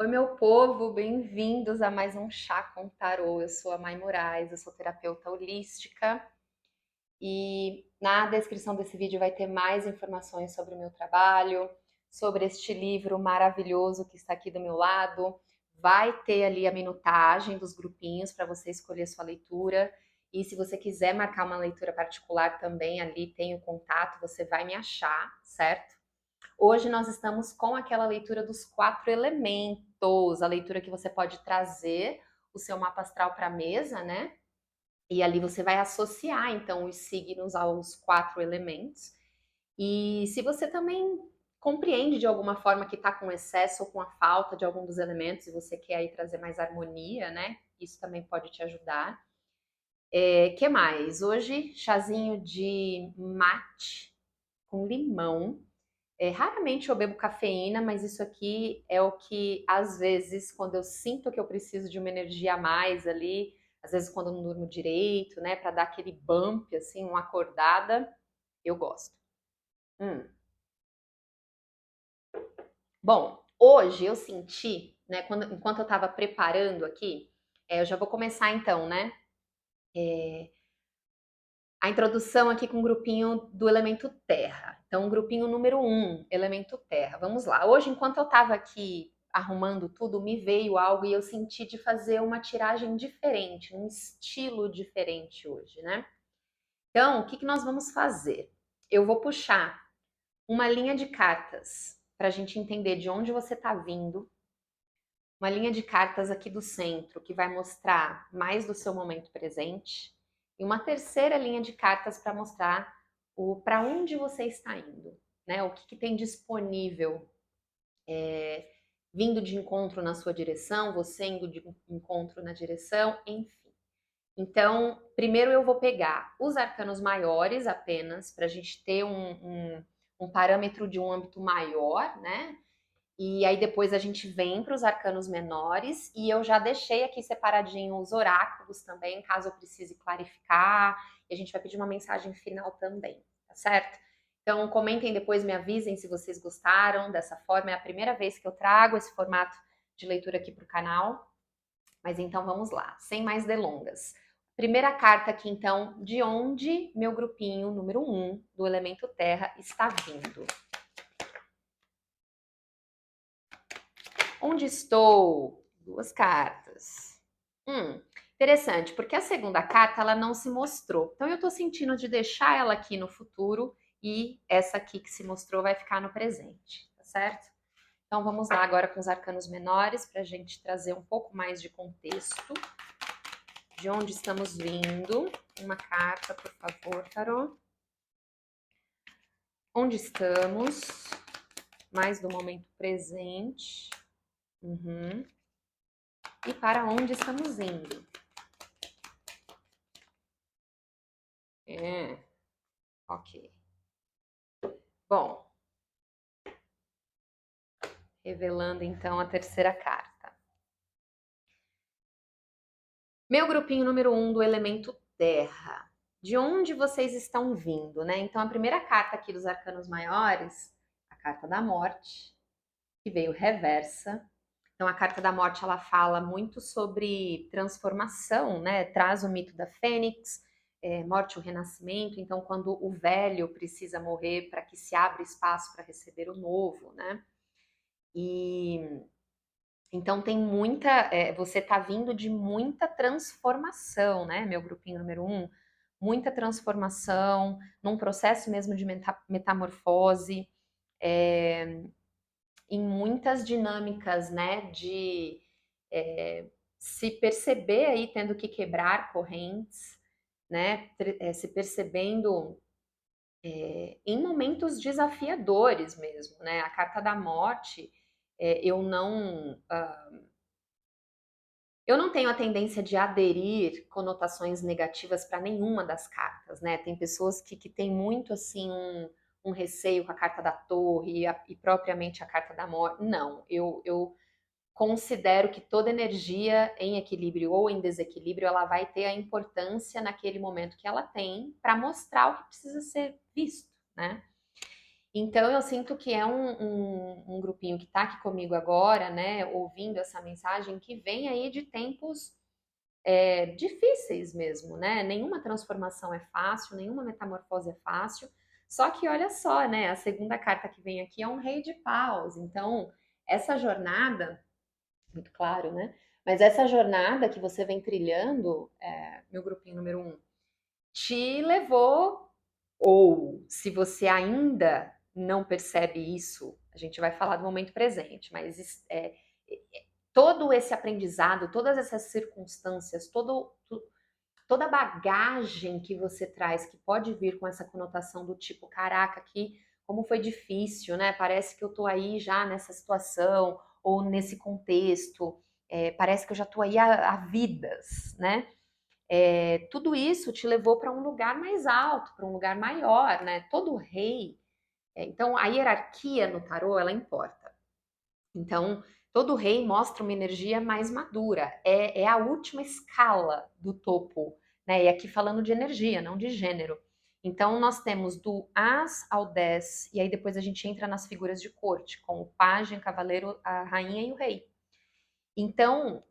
Oi, meu povo, bem-vindos a mais um Chá com Tarô. Eu sou a Mai Moraes, eu sou terapeuta holística e na descrição desse vídeo vai ter mais informações sobre o meu trabalho, sobre este livro maravilhoso que está aqui do meu lado. Vai ter ali a minutagem dos grupinhos para você escolher sua leitura. E se você quiser marcar uma leitura particular também, ali tem o contato, você vai me achar, certo? Hoje nós estamos com aquela leitura dos 4 elementos, a leitura que você pode trazer o seu mapa astral para a mesa, né? E ali você vai associar então os signos aos 4 elementos. E se você também compreende de alguma forma que está com excesso ou com a falta de algum dos elementos e você quer aí trazer mais harmonia, né? Isso também pode te ajudar. Que mais? Hoje, chazinho de mate com limão. Raramente eu bebo cafeína, mas isso aqui é o que, às vezes, quando eu sinto que eu preciso de uma energia a mais ali, às vezes quando eu não durmo direito, né, para dar aquele bump, assim, uma acordada, eu gosto. Hum. Bom, hoje eu senti, né, enquanto eu estava preparando aqui, eu já vou começar então, né, a introdução aqui com o grupinho do elemento terra. Então, grupinho número 1, elemento terra. Vamos lá. Hoje, enquanto eu estava aqui arrumando tudo, me veio algo e eu senti de fazer uma tiragem diferente, um estilo diferente hoje, né? Então, o que nós vamos fazer? Eu vou puxar uma linha de cartas para a gente entender de onde você está vindo, uma linha de cartas aqui do centro que vai mostrar mais do seu momento presente e uma terceira linha de cartas para mostrar o para onde você está indo, né? O que tem disponível vindo de encontro na sua direção, você indo de encontro na direção, enfim. Então, primeiro eu vou pegar os arcanos maiores apenas, para a gente ter um parâmetro de um âmbito maior, né? E aí depois a gente vem para os arcanos menores e eu já deixei aqui separadinho os oráculos também, caso eu precise clarificar. E a gente vai pedir uma mensagem final também, tá certo? Então comentem depois, me avisem se vocês gostaram dessa forma. É a primeira vez que eu trago esse formato de leitura aqui para o canal. Mas então vamos lá, sem mais delongas. Primeira carta aqui então, de onde meu grupinho número 1 do elemento terra está vindo. Onde estou? Duas cartas. Interessante, porque a segunda carta ela não se mostrou. Então eu estou sentindo de deixar ela aqui no futuro e essa aqui que se mostrou vai ficar no presente, tá certo? Então vamos lá agora com os arcanos menores para a gente trazer um pouco mais de contexto. De onde estamos vindo? Uma carta, por favor, tarô. Onde estamos? Mais do momento presente. E para onde estamos indo? Ok. Bom, revelando então a terceira carta. Meu grupinho número 1 do elemento terra. De onde vocês estão vindo, né? Então, a primeira carta aqui dos arcanos maiores, a carta da morte, que veio reversa. Então, a carta da morte, ela fala muito sobre transformação, né? Traz o mito da fênix, morte e o renascimento. Então, quando o velho precisa morrer para que se abra espaço para receber o novo, né? E então tem muita, você está vindo de muita transformação, né, meu grupinho número 1? Muita transformação, num processo mesmo de metamorfose, em muitas dinâmicas, né, de se perceber aí tendo que quebrar correntes, né, se percebendo em momentos desafiadores mesmo, né, a carta da morte, eu não... Eu não tenho a tendência de aderir conotações negativas para nenhuma das cartas, né? Tem pessoas que têm muito assim um receio com a carta da torre e propriamente a carta da morte. Não, eu considero que toda energia em equilíbrio ou em desequilíbrio, ela vai ter a importância naquele momento que ela tem para mostrar o que precisa ser visto, né? Então eu sinto que é um grupinho que está aqui comigo agora, né, ouvindo essa mensagem, que vem aí de tempos difíceis mesmo, né? Nenhuma transformação é fácil, nenhuma metamorfose é fácil. Só que olha só, né? A segunda carta que vem aqui é um rei de paus. Então, essa jornada, muito claro, né? Mas essa jornada que você vem trilhando, meu grupinho número um, te levou, ou se você ainda não percebe isso, a gente vai falar do momento presente, mas todo esse aprendizado, todas essas circunstâncias, toda a bagagem que você traz, que pode vir com essa conotação do tipo, caraca, que como foi difícil, né? Parece que eu tô aí já nessa situação, ou nesse contexto, parece que eu já tô aí há vidas, né? Tudo isso te levou para um lugar mais alto, para um lugar maior, né? Todo rei. Então, a hierarquia no tarô, ela importa. Então, todo rei mostra uma energia mais madura. É a última escala do topo, né? E aqui falando de energia, não de gênero. Então, nós temos do As ao 10, e aí depois a gente entra nas figuras de corte, com o pajem, o cavaleiro, a rainha e o rei. Então,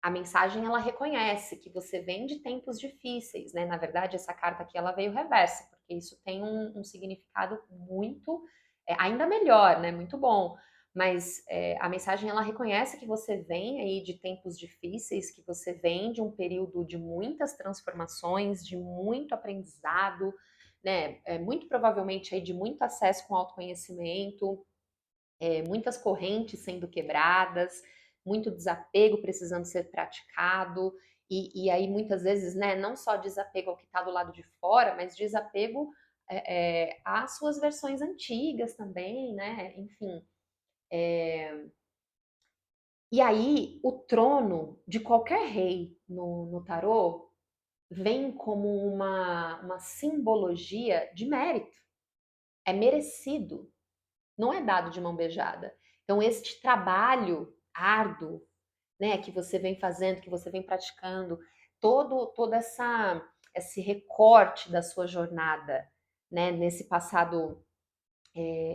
a mensagem ela reconhece que você vem de tempos difíceis, né? Na verdade, essa carta aqui ela veio reversa, porque isso tem um significado muito ainda melhor, né? Muito bom. Mas a mensagem ela reconhece que você vem aí de tempos difíceis, que você vem de um período de muitas transformações, de muito aprendizado, né? Muito provavelmente aí de muito acesso com autoconhecimento, muitas correntes sendo quebradas, muito desapego precisando ser praticado, e aí muitas vezes, né, não só desapego ao que está do lado de fora, mas desapego às suas versões antigas também, né, enfim. E aí o trono de qualquer rei no tarô vem como uma simbologia de mérito, é merecido, não é dado de mão beijada. Então, este trabalho árduo, né, que você vem fazendo, que você vem praticando, todo esse recorte da sua jornada, né, nesse passado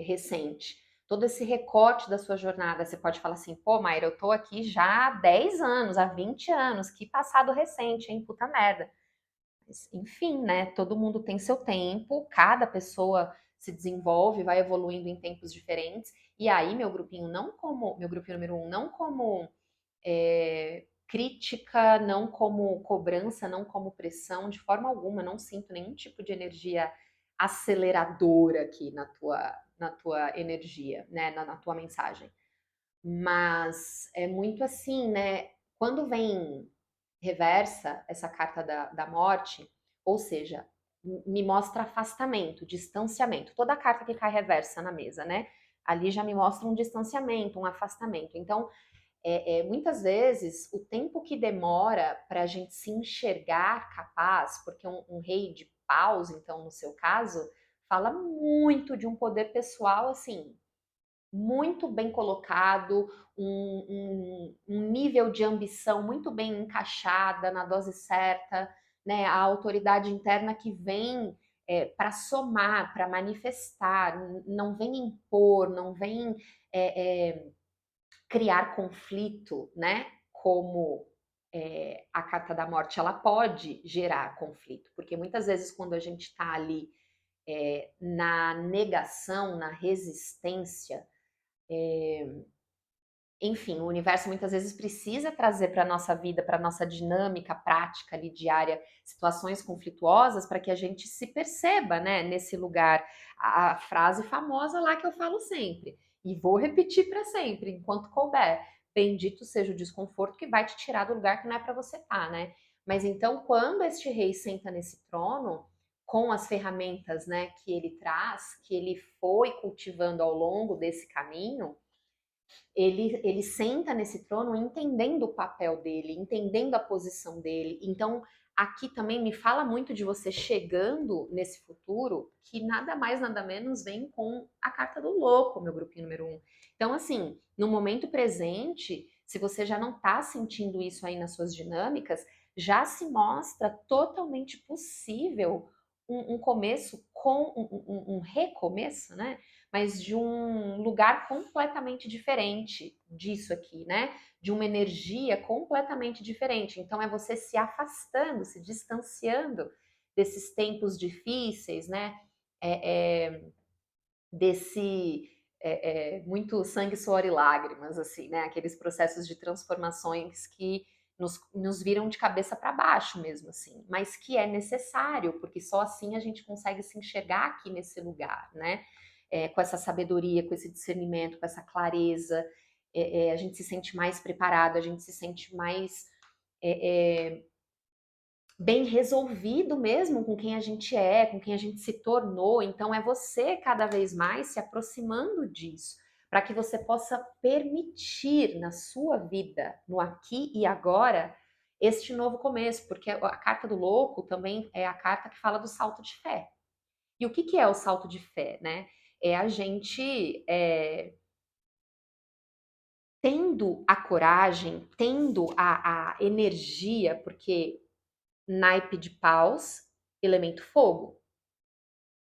recente, todo esse recorte da sua jornada, você pode falar assim, pô, Mayra, eu tô aqui já há 10 anos, há 20 anos, que passado recente, hein, puta merda. Enfim, né? Todo mundo tem seu tempo, cada pessoa se desenvolve, vai evoluindo em tempos diferentes. E aí, meu grupinho número um, não como crítica, não como cobrança, não como pressão, de forma alguma, não sinto nenhum tipo de energia aceleradora aqui na tua energia, né? Na tua mensagem. Mas é muito assim, né? Quando vem reversa essa carta da morte, ou seja, me mostra afastamento, distanciamento. Toda carta que cai reversa na mesa, né? Ali já me mostra um distanciamento, um afastamento. Então, muitas vezes, o tempo que demora para a gente se enxergar capaz, porque um rei de paus, então, no seu caso, fala muito de um poder pessoal, assim, muito bem colocado, um nível de ambição muito bem encaixada na dose certa, né? A autoridade interna que vem para somar, para manifestar, não vem impor, não vem criar conflito, né? Como a carta da morte, ela pode gerar conflito, porque muitas vezes quando a gente está ali na negação, na resistência, enfim, o universo muitas vezes precisa trazer para a nossa vida, para a nossa dinâmica prática ali diária, situações conflituosas para que a gente se perceba, né, nesse lugar. A frase famosa lá que eu falo sempre, e vou repetir para sempre, enquanto couber. Bendito seja o desconforto que vai te tirar do lugar que não é para você estar, né? Mas então, quando este rei senta nesse trono, com as ferramentas, né, que ele traz, que ele foi cultivando ao longo desse caminho, ele senta nesse trono entendendo o papel dele, entendendo a posição dele. Então, aqui também me fala muito de você chegando nesse futuro, que nada mais, nada menos vem com a carta do louco, meu grupinho número um. Então, assim, no momento presente, se você já não está sentindo isso aí nas suas dinâmicas, já se mostra totalmente possível um começo com um recomeço, né? Mas de um lugar completamente diferente disso aqui, né? De uma energia completamente diferente. Então é você se afastando, se distanciando desses tempos difíceis, né? É, é, desse muito sangue, suor e lágrimas, assim, né? Aqueles processos de transformações que nos viram de cabeça para baixo mesmo, assim, mas que é necessário, porque só assim a gente consegue se enxergar aqui nesse lugar, né? Com essa sabedoria, com esse discernimento, com essa clareza, a gente se sente mais preparado, a gente se sente mais bem resolvido mesmo com quem a gente é, com quem a gente se tornou. Então é você cada vez mais se aproximando disso, para que você possa permitir na sua vida, no aqui e agora, este novo começo, porque a carta do louco também é a carta que fala do salto de fé. E o que que é o salto de fé, né? É a gente tendo a coragem, tendo a energia, porque naipe de paus, elemento fogo.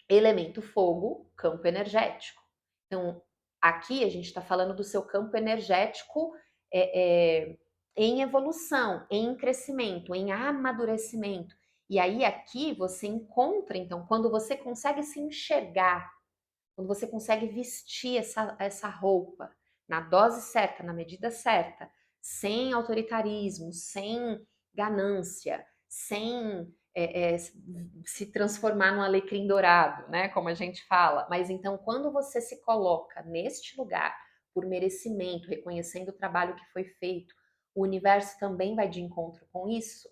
Elemento fogo, campo energético. Então, aqui a gente está falando do seu campo energético em evolução, em crescimento, em amadurecimento. E aí aqui você encontra, então, quando você consegue se enxergar, quando você consegue vestir essa roupa na dose certa, na medida certa, sem autoritarismo, sem ganância, sem se transformar num alecrim dourado, né? Como a gente fala. Mas então, quando você se coloca neste lugar por merecimento, reconhecendo o trabalho que foi feito, o universo também vai de encontro com isso,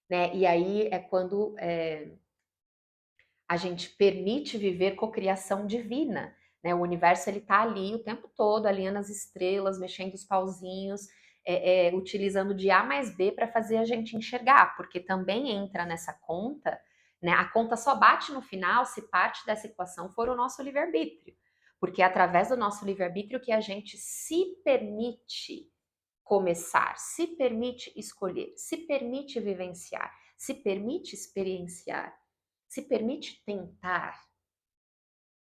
né? E aí é quando a gente permite viver cocriação divina, né? O universo ele está ali o tempo todo, alinhando as estrelas, mexendo os pauzinhos, utilizando de A mais B para fazer a gente enxergar, porque também entra nessa conta, né? A conta só bate no final se parte dessa equação for o nosso livre-arbítrio, porque é através do nosso livre-arbítrio que a gente se permite começar, se permite escolher, se permite vivenciar, se permite experienciar, se permite tentar.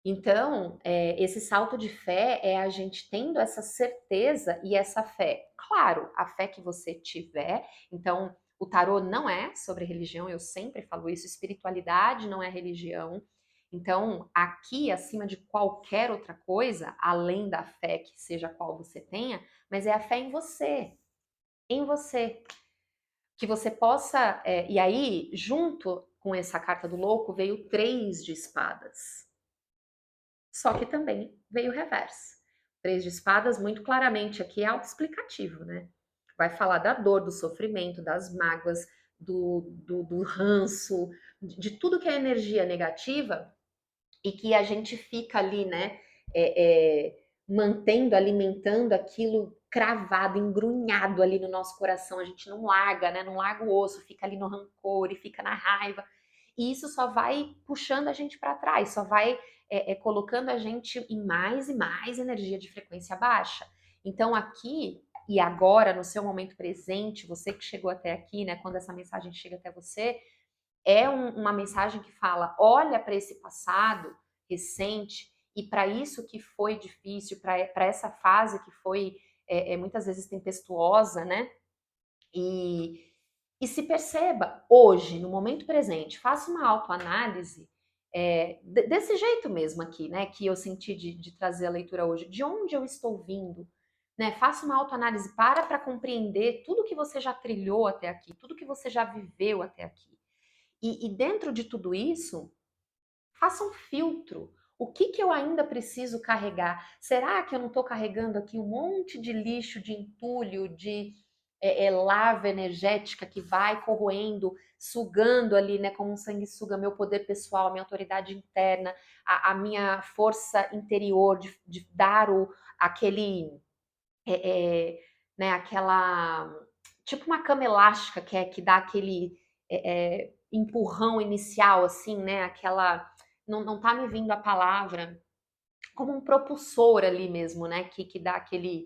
Então, esse salto de fé é a gente tendo essa certeza e essa fé. Claro, a fé que você tiver. Então, o tarô não é sobre religião, eu sempre falo isso. Espiritualidade não é religião. Então, aqui, acima de qualquer outra coisa, além da fé que seja qual você tenha, mas é a fé em você. Em você. Que você possa. E aí, junto com essa carta do louco, veio o 3 de espadas. Só que também veio o reverso. 3 de espadas, muito claramente, aqui é autoexplicativo, né? Vai falar da dor, do sofrimento, das mágoas, do ranço, de tudo que é energia negativa e que a gente fica ali, né? Mantendo, alimentando aquilo cravado, engrunhado ali no nosso coração. A gente não larga, né? Não larga o osso, fica ali no rancor e fica na raiva. E isso só vai puxando a gente para trás, só vai colocando a gente em mais e mais energia de frequência baixa. Então, aqui e agora, no seu momento presente, você que chegou até aqui, né? Quando essa mensagem chega até você, uma mensagem que fala: olha para esse passado recente e para isso que foi difícil, para essa fase que foi muitas vezes tempestuosa, né? E se perceba hoje, no momento presente, faça uma autoanálise desse jeito mesmo aqui, né? Que eu senti de trazer a leitura hoje. De onde eu estou vindo? Né? Faça uma autoanálise para compreender tudo que você já trilhou até aqui, tudo que você já viveu até aqui. E dentro de tudo isso, faça um filtro. O que, que eu ainda preciso carregar? Será que eu não estou carregando aqui um monte de lixo, de entulho, de lava energética que vai corroendo, sugando ali, né, como um sanguessuga, meu poder pessoal, minha autoridade interna, a minha força interior de dar aquele, né, aquela, tipo uma cama elástica que dá aquele empurrão inicial, assim, né, aquela, não tá me vindo a palavra, como um propulsor ali mesmo, né, que dá aquele...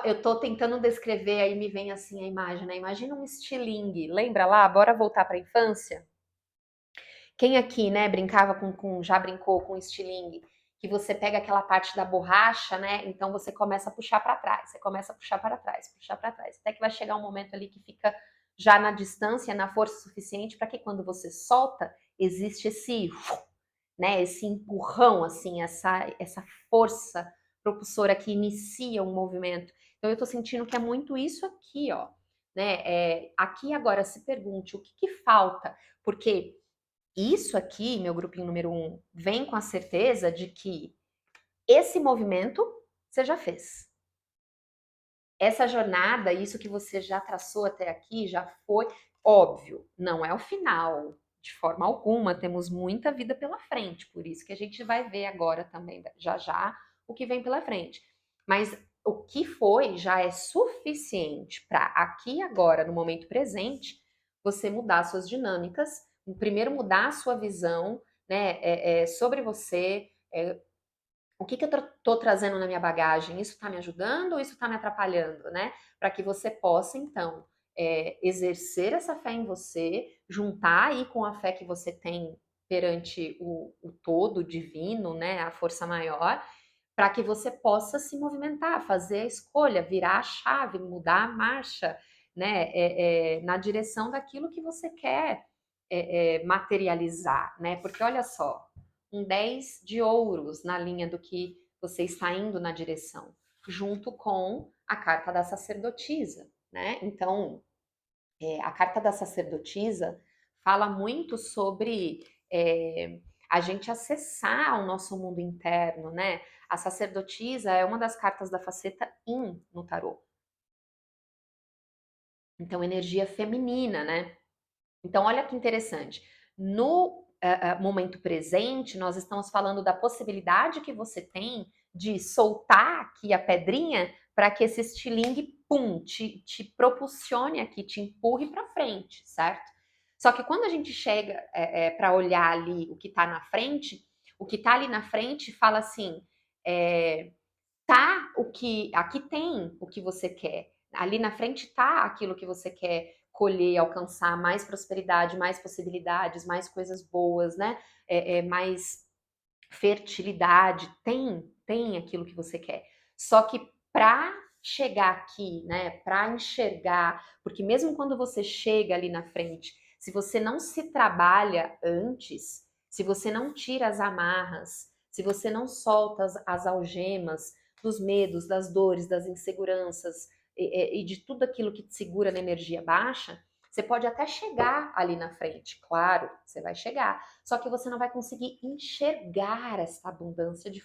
eu tô tentando descrever, aí me vem assim a imagem, né? Imagina um estilingue. Lembra lá? Bora voltar para a infância? Quem aqui, né, brincava já brincou com estilingue, que você pega aquela parte da borracha, né? Então você começa a puxar para trás, você começa a puxar para trás, até que vai chegar um momento ali que fica já na distância, na força suficiente para que quando você solta, existe esse, né, esse empurrão, assim, essa força propulsora que inicia um movimento. Então eu tô sentindo que é muito isso aqui, ó, né? Aqui agora se pergunte o que que falta, porque isso aqui, meu grupinho número 1, vem com a certeza de que esse movimento você já fez. Essa jornada, isso que você já traçou até aqui, já foi óbvio, não é o final, de forma alguma, temos muita vida pela frente, por isso que a gente vai ver agora também, já já, o que vem pela frente. Mas o que foi já é suficiente para aqui agora, no momento presente, você mudar suas dinâmicas, primeiro mudar a sua visão, né, sobre você, o que, que eu estou trazendo na minha bagagem? Isso está me ajudando ou isso está me atrapalhando, né? Para que você possa, então, exercer essa fé em você, juntar aí com a fé que você tem perante o todo divino, né? A força maior, para que você possa se movimentar, fazer a escolha, virar a chave, mudar a marcha, né? Na direção daquilo que você quer materializar, né? Porque olha só, um 10 de ouros na linha do que você está indo na direção, junto com a carta da sacerdotisa, né? Então, a carta da sacerdotisa fala muito sobre a gente acessar o nosso mundo interno, né? A sacerdotisa é uma das cartas da faceta Yin no tarô. Então, energia feminina, né? Então, olha que interessante. No momento presente, nós estamos falando da possibilidade que você tem de soltar aqui a pedrinha para que esse estilingue, pum, te propulsione aqui, te empurre para frente, certo? Só que quando a gente chega para olhar ali o que está na frente, o que está ali na frente fala assim, tá o que aqui tem o que você quer. Ali na frente tá aquilo que você quer colher, alcançar mais prosperidade, mais possibilidades, mais coisas boas, né? Mais fertilidade. Tem aquilo que você quer. Só que para chegar aqui, né? Para enxergar, porque mesmo quando você chega ali na frente, se você não se trabalha antes, se você não tira as amarras, se você não solta as algemas dos medos, das dores, das inseguranças e de tudo aquilo que te segura na energia baixa, você pode até chegar ali na frente, claro, você vai chegar, só que você não vai conseguir enxergar essa abundância de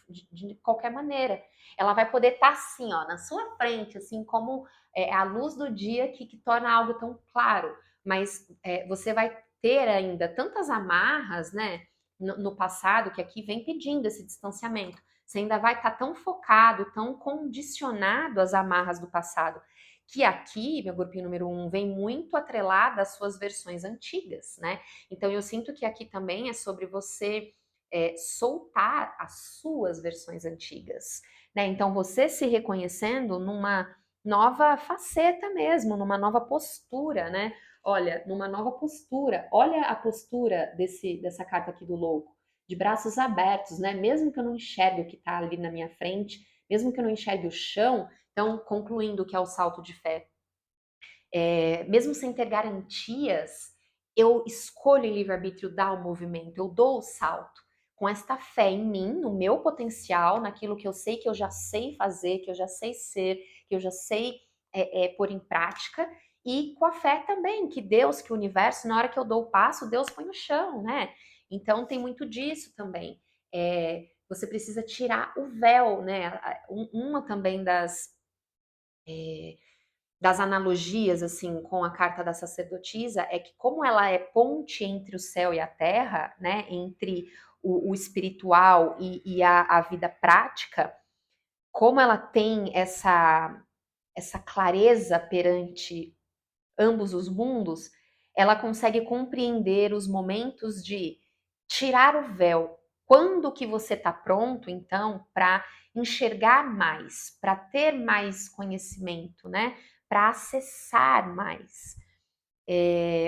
qualquer maneira. Ela vai poder estar assim, ó, na sua frente, assim como a luz do dia que torna algo tão claro, mas você vai ter ainda tantas amarras, né, no passado, que aqui vem pedindo esse distanciamento. Você ainda vai estar tão focado, tão condicionado às amarras do passado, que aqui, meu grupinho número 1, vem muito atrelado às suas versões antigas, né? Então eu sinto que aqui também é sobre você soltar as suas versões antigas, né? Então você se reconhecendo numa nova faceta mesmo, numa nova postura, né? Olha, numa nova postura. Olha a postura dessa carta aqui do louco, de braços abertos, né? Mesmo que eu não enxergue o que está ali na minha frente, mesmo que eu não enxergue o chão, então, concluindo que é o salto de fé, mesmo sem ter garantias, eu escolho em livre-arbítrio dar o movimento, eu dou o salto. Com esta fé em mim, no meu potencial, naquilo que eu sei que eu já sei fazer, que eu já sei ser, que eu já sei pôr em prática, e com a fé também, que Deus, que o universo, na hora que eu dou o passo, Deus põe no chão, né? Então tem muito disso também. Você precisa tirar o véu, né? Uma também das analogias assim com a carta da sacerdotisa é que como ela é ponte entre o céu e a terra, né, entre o espiritual e a vida prática, como ela tem essa clareza perante ambos os mundos, ela consegue compreender os momentos de tirar o véu. Quando que você está pronto, então, para enxergar mais, para ter mais conhecimento, né? Para acessar mais.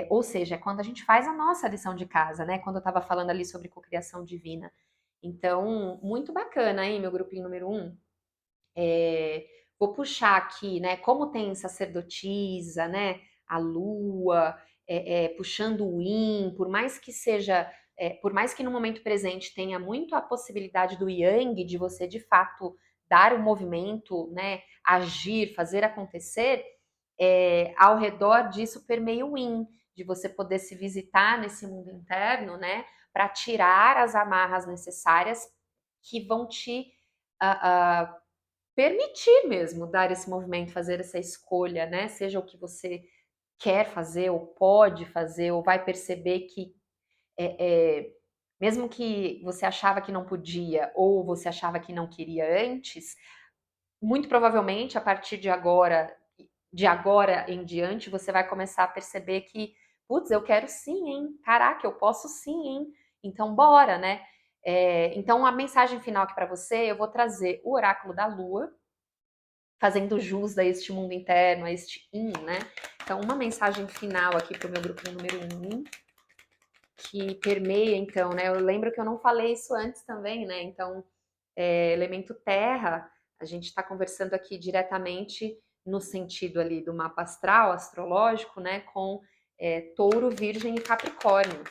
Ou seja, é quando a gente faz a nossa lição de casa, né? Quando eu estava falando ali sobre cocriação divina. Então, muito bacana, hein, meu grupinho número 1. Vou puxar aqui, né? Como tem sacerdotisa, né? A lua, puxando o yin, por mais que seja, por mais que no momento presente tenha muito a possibilidade do yang, de você de fato dar o movimento, né? Agir, fazer acontecer, ao redor disso permeia o yin, de você poder se visitar nesse mundo interno, né? Para tirar as amarras necessárias que vão te permitir mesmo dar esse movimento, fazer essa escolha, né? Seja o que você quer fazer, ou pode fazer, ou vai perceber que é, é, mesmo que você achava que não podia, ou você achava que não queria antes, muito provavelmente a partir de agora em diante, você vai começar a perceber que, putz, eu quero sim, hein? Caraca, eu posso sim, hein? Então bora, né? Então a mensagem final aqui para você, eu vou trazer o oráculo da Lua, fazendo jus a este mundo interno, a este yin, né? Então, uma mensagem final aqui para o meu grupo número 1, que permeia, então, né? Eu lembro que eu não falei isso antes também, né? Então, elemento terra, a gente está conversando aqui diretamente no sentido ali do mapa astral, astrológico, né? Com touro, virgem e capricórnio.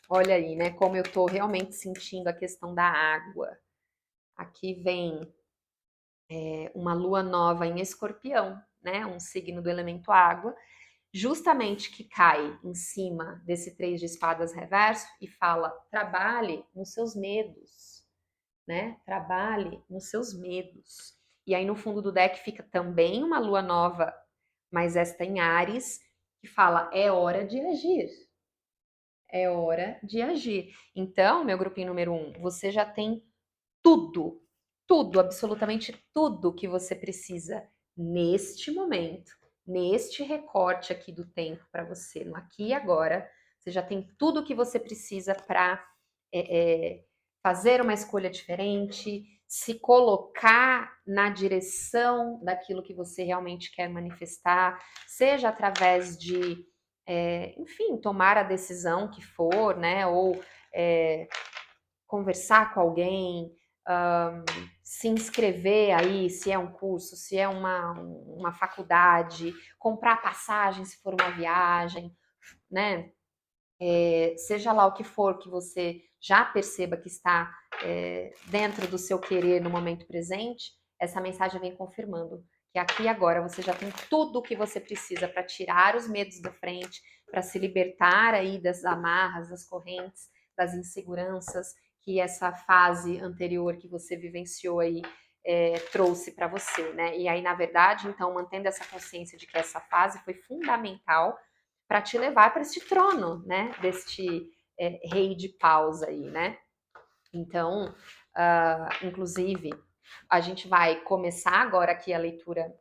Olha aí, né? Como eu estou realmente sentindo a questão da água. Aqui vem uma lua nova em Escorpião, né? Um signo do elemento água, justamente que cai em cima desse 3 de espadas reverso e fala: trabalhe nos seus medos, né? Trabalhe nos seus medos. E aí no fundo do deck fica também uma lua nova, mas esta em Áries, que fala: é hora de agir. É hora de agir. Então, meu grupinho número 1, você já tem tudo, tudo, absolutamente tudo que você precisa neste momento, neste recorte aqui do tempo para você, no aqui e agora. Você já tem tudo que você precisa para fazer uma escolha diferente, se colocar na direção daquilo que você realmente quer manifestar, seja através de, enfim, tomar a decisão que for, né? Ou conversar com alguém, se inscrever aí, se é um curso, se é uma faculdade, comprar passagem se for uma viagem, né? Seja lá o que for que você já perceba que está dentro do seu querer no momento presente, essa mensagem vem confirmando que aqui e agora você já tem tudo o que você precisa para tirar os medos da frente, para se libertar aí das amarras, das correntes, das inseguranças que essa fase anterior que você vivenciou aí trouxe para você, né? E aí, na verdade, então, mantendo essa consciência de que essa fase foi fundamental para te levar para este trono, né? Deste rei de paus aí, né? Então, inclusive, a gente vai começar agora aqui a leitura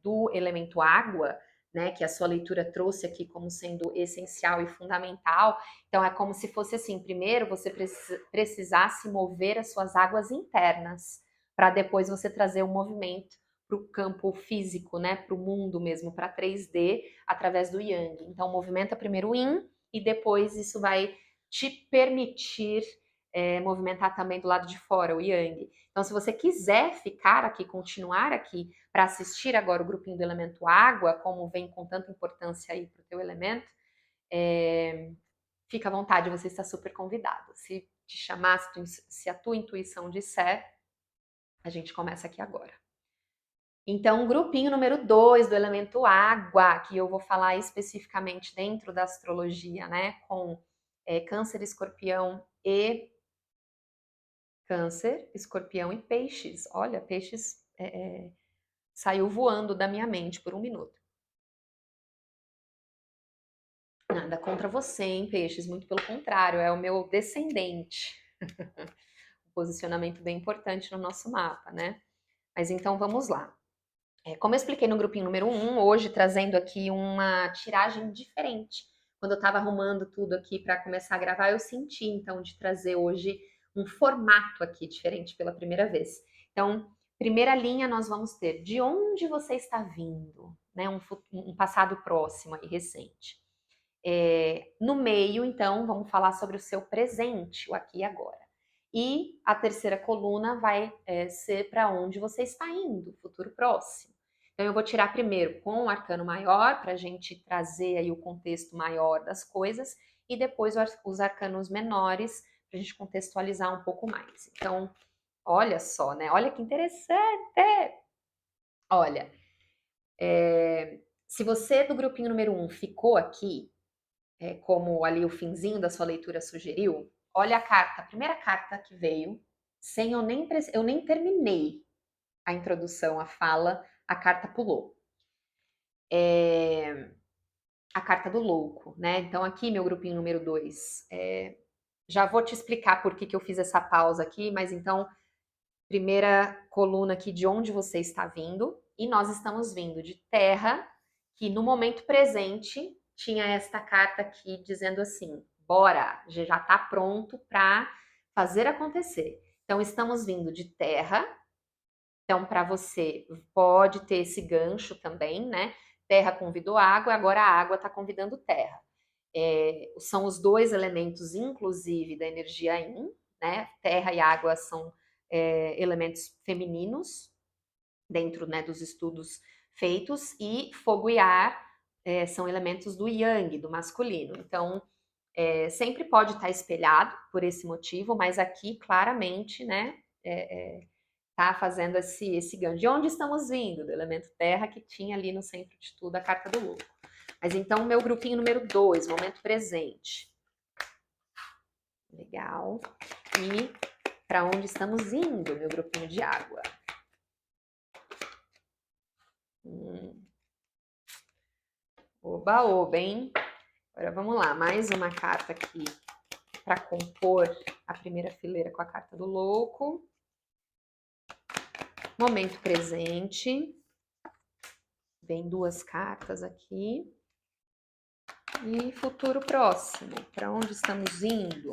do elemento água, né? Que a sua leitura trouxe aqui como sendo essencial e fundamental. Então, é como se fosse assim: primeiro você precisasse mover as suas águas internas, para depois você trazer o movimento para o campo físico, né? Para o mundo mesmo, para 3D, através do Yang. Então, movimenta primeiro o Yin e depois isso vai te permitir movimentar também do lado de fora, o Yang. Então, se você quiser ficar aqui, continuar aqui, para assistir agora o grupinho do elemento água, como vem com tanta importância aí para o teu elemento, fica à vontade, você está super convidado. Se te chamar, se a tua intuição disser, a gente começa aqui agora. Então, o grupinho número 2 do elemento água, que eu vou falar especificamente dentro da astrologia, né? Com Câncer, Escorpião e Câncer, Escorpião e Peixes. Olha, Peixes saiu voando da minha mente por um minuto. Nada contra você, hein, Peixes? Muito pelo contrário, é o meu descendente. Um posicionamento bem importante no nosso mapa, né? Mas então vamos lá. Como eu expliquei no grupinho número 1, hoje trazendo aqui uma tiragem diferente. Quando eu estava arrumando tudo aqui para começar a gravar, eu senti então de trazer hoje um formato aqui diferente pela primeira vez. Então, Primeira linha, nós vamos ter de onde você está vindo, né? Um passado próximo e recente. No meio, então, vamos falar sobre o seu presente, o aqui e agora. E a terceira coluna vai ser para onde você está indo, futuro próximo. Então, eu vou tirar primeiro com o arcano maior, para a gente trazer aí o contexto maior das coisas, e depois os arcanos menores, para a gente contextualizar um pouco mais. Então, olha só, né? Olha que interessante! Olha, se você do grupinho número 1 ficou aqui, como ali o finzinho da sua leitura sugeriu, olha a carta, a primeira carta que veio, sem eu nem terminei a introdução, a fala, a carta pulou. A carta do louco, né? Então aqui, meu grupinho número 2, já vou te explicar por que eu fiz essa pausa aqui, mas então, primeira coluna aqui de onde você está vindo, e nós estamos vindo de terra, que no momento presente tinha esta carta aqui dizendo assim: bora, já está pronto para fazer acontecer. Então, estamos vindo de terra. Então, para você, pode ter esse gancho também, né? Terra convidou água, agora a água está convidando terra. São os dois elementos, inclusive, da energia Yin, né? Terra e água são elementos femininos, dentro, né, dos estudos feitos, e fogo e ar são elementos do Yang, do masculino. Então, sempre pode estar espelhado por esse motivo, mas aqui, claramente, né, tá fazendo esse ganho. De onde estamos vindo? Do elemento terra, que tinha ali no centro de tudo a carta do louco. Mas então, meu grupinho número 2, momento presente. Legal. E para onde estamos indo, meu grupinho de água? Oba, oba, hein? Agora vamos lá, mais uma carta aqui para compor a primeira fileira com a carta do louco. Momento presente. Vem duas cartas aqui. E futuro próximo. Para onde estamos indo?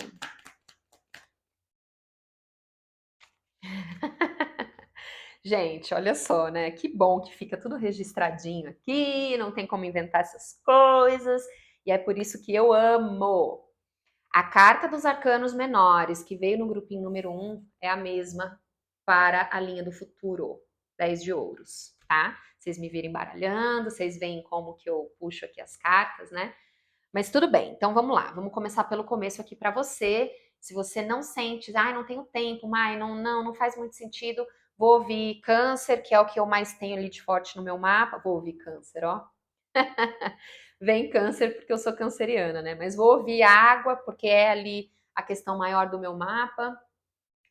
Gente, olha só, né? Que bom que fica tudo registradinho aqui, não tem como inventar essas coisas, e é por isso que eu amo. A carta dos arcanos menores, que veio no grupinho número 1, é a mesma para a linha do futuro, 10 de ouros, tá? Vocês me virem baralhando, vocês veem como que eu puxo aqui as cartas, né? Mas tudo bem, então vamos lá, vamos começar pelo começo aqui para você. Se você não sente, não tenho tempo, Mai, não faz muito sentido, vou ouvir câncer, que é o que eu mais tenho ali de forte no meu mapa, vou ouvir câncer, ó. Vem câncer porque eu sou canceriana, né? Mas vou ouvir água porque é ali a questão maior do meu mapa.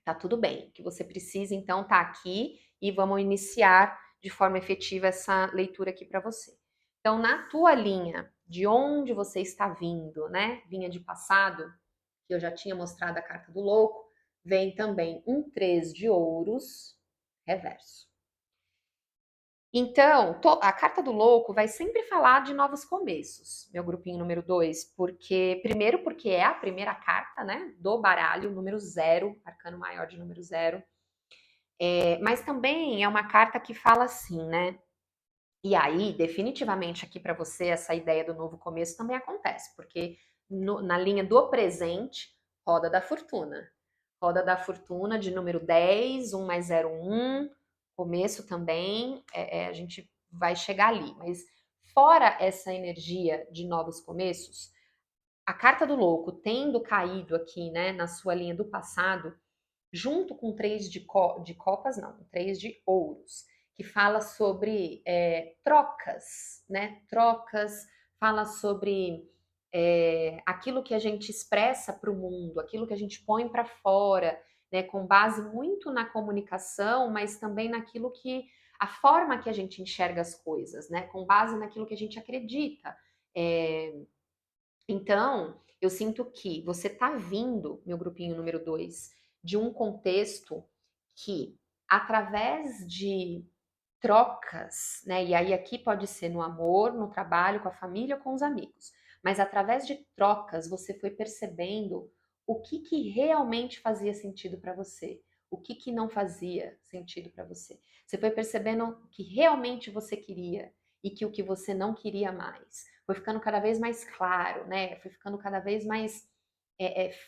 Tá tudo bem. O que você precisa, então, tá aqui e vamos iniciar de forma efetiva essa leitura aqui para você. Então, na tua linha, de onde você está vindo, né? Linha de passado, que eu já tinha mostrado a carta do louco, vem também um 3 de ouros reverso. Então, a carta do louco vai sempre falar de novos começos, meu grupinho número 2, primeiro porque é a primeira carta, né, do baralho, número 0, arcano maior de número 0, mas também é uma carta que fala assim, né, e aí, definitivamente aqui para você, essa ideia do novo começo também acontece, porque na linha do presente, roda da fortuna de número 10, 1 mais 0, 1, começo também, a gente vai chegar ali. Mas fora essa energia de novos começos, a carta do louco tendo caído aqui, né, na sua linha do passado, junto com 3 de copas, não, 3 de ouros, que fala sobre trocas, né? Trocas, fala sobre aquilo que a gente expressa para o mundo, aquilo que a gente põe para fora, né? Com base muito na comunicação, mas também naquilo que a forma que a gente enxerga as coisas, né? Com base naquilo que a gente acredita. Então, eu sinto que você está vindo, meu grupinho número 2, de um contexto que, através de trocas, né? E aí aqui pode ser no amor, no trabalho, com a família, com os amigos. Mas através de trocas, você foi percebendo o que realmente fazia sentido para você. o que que não fazia sentido para você. Você foi percebendo o que realmente você queria e que o que você não queria mais. Foi ficando cada vez mais claro, né? Foi ficando cada vez mais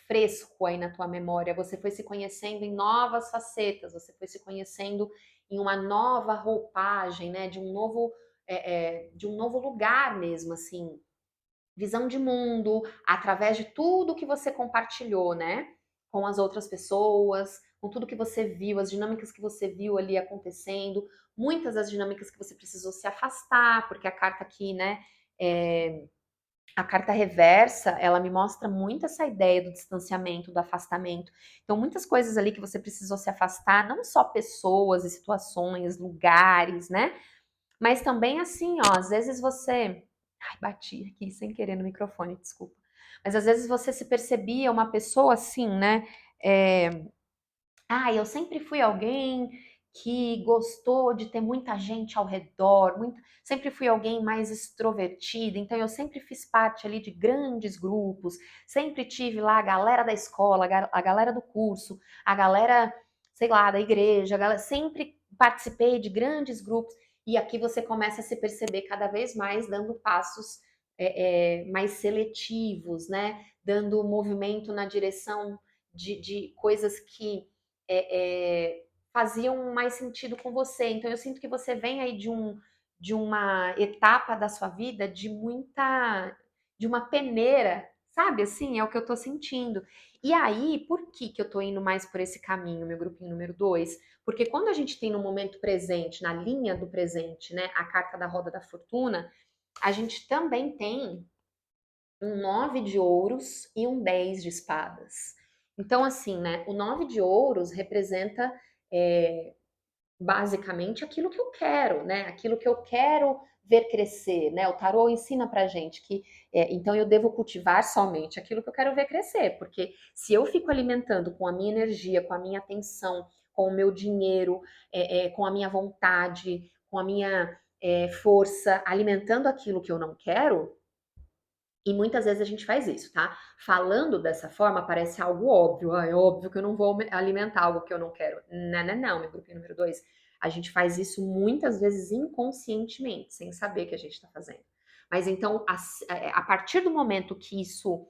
fresco aí na tua memória. Você foi se conhecendo em novas facetas, você foi se conhecendo em uma nova roupagem, né? De um novo lugar mesmo, assim, visão de mundo, através de tudo que você compartilhou, né? Com as outras pessoas, com tudo que você viu, as dinâmicas que você viu ali acontecendo, muitas das dinâmicas que você precisou se afastar, porque a carta aqui, né? A carta reversa, ela me mostra muito essa ideia do distanciamento, do afastamento. Então, muitas coisas ali que você precisou se afastar, não só pessoas e situações, lugares, né? Mas também assim, ó, às vezes você. Ai, bati aqui sem querer no microfone, desculpa. Mas às vezes você se percebia uma pessoa assim, né? Eu sempre fui alguém que gostou de ter muita gente ao redor, sempre fui alguém mais extrovertida, então eu sempre fiz parte ali de grandes grupos, sempre tive lá a galera da escola, a galera do curso, a galera, sei lá, da igreja, sempre participei de grandes grupos, e aqui você começa a se perceber cada vez mais dando passos mais seletivos, né? Dando movimento na direção de coisas que faziam mais sentido com você. Então eu sinto que você vem aí de uma etapa da sua vida de uma peneira, sabe? Assim, é o que eu tô sentindo. E aí, por que que eu tô indo mais por esse caminho, meu grupinho número 2? Porque quando a gente tem no momento presente, na linha do presente, né, a carta da roda da fortuna, a gente também tem um 9 de ouros e um 10 de espadas. Então, assim, né? O 9 de ouros representa é, basicamente aquilo que eu quero, né? Aquilo que eu quero ver crescer, né? O tarô ensina pra gente que então eu devo cultivar somente aquilo que eu quero ver crescer, porque se eu fico alimentando com a minha energia, com a minha atenção, com o meu dinheiro, com a minha vontade, com a minha força, alimentando aquilo que eu não quero, e muitas vezes a gente faz isso, tá? Falando dessa forma parece algo óbvio. Ah, é óbvio que eu não vou alimentar algo que eu não quero. Não, não, não, meu grupinho número 2. A gente faz isso muitas vezes inconscientemente, sem saber que a gente está fazendo. Mas então, a partir do momento que isso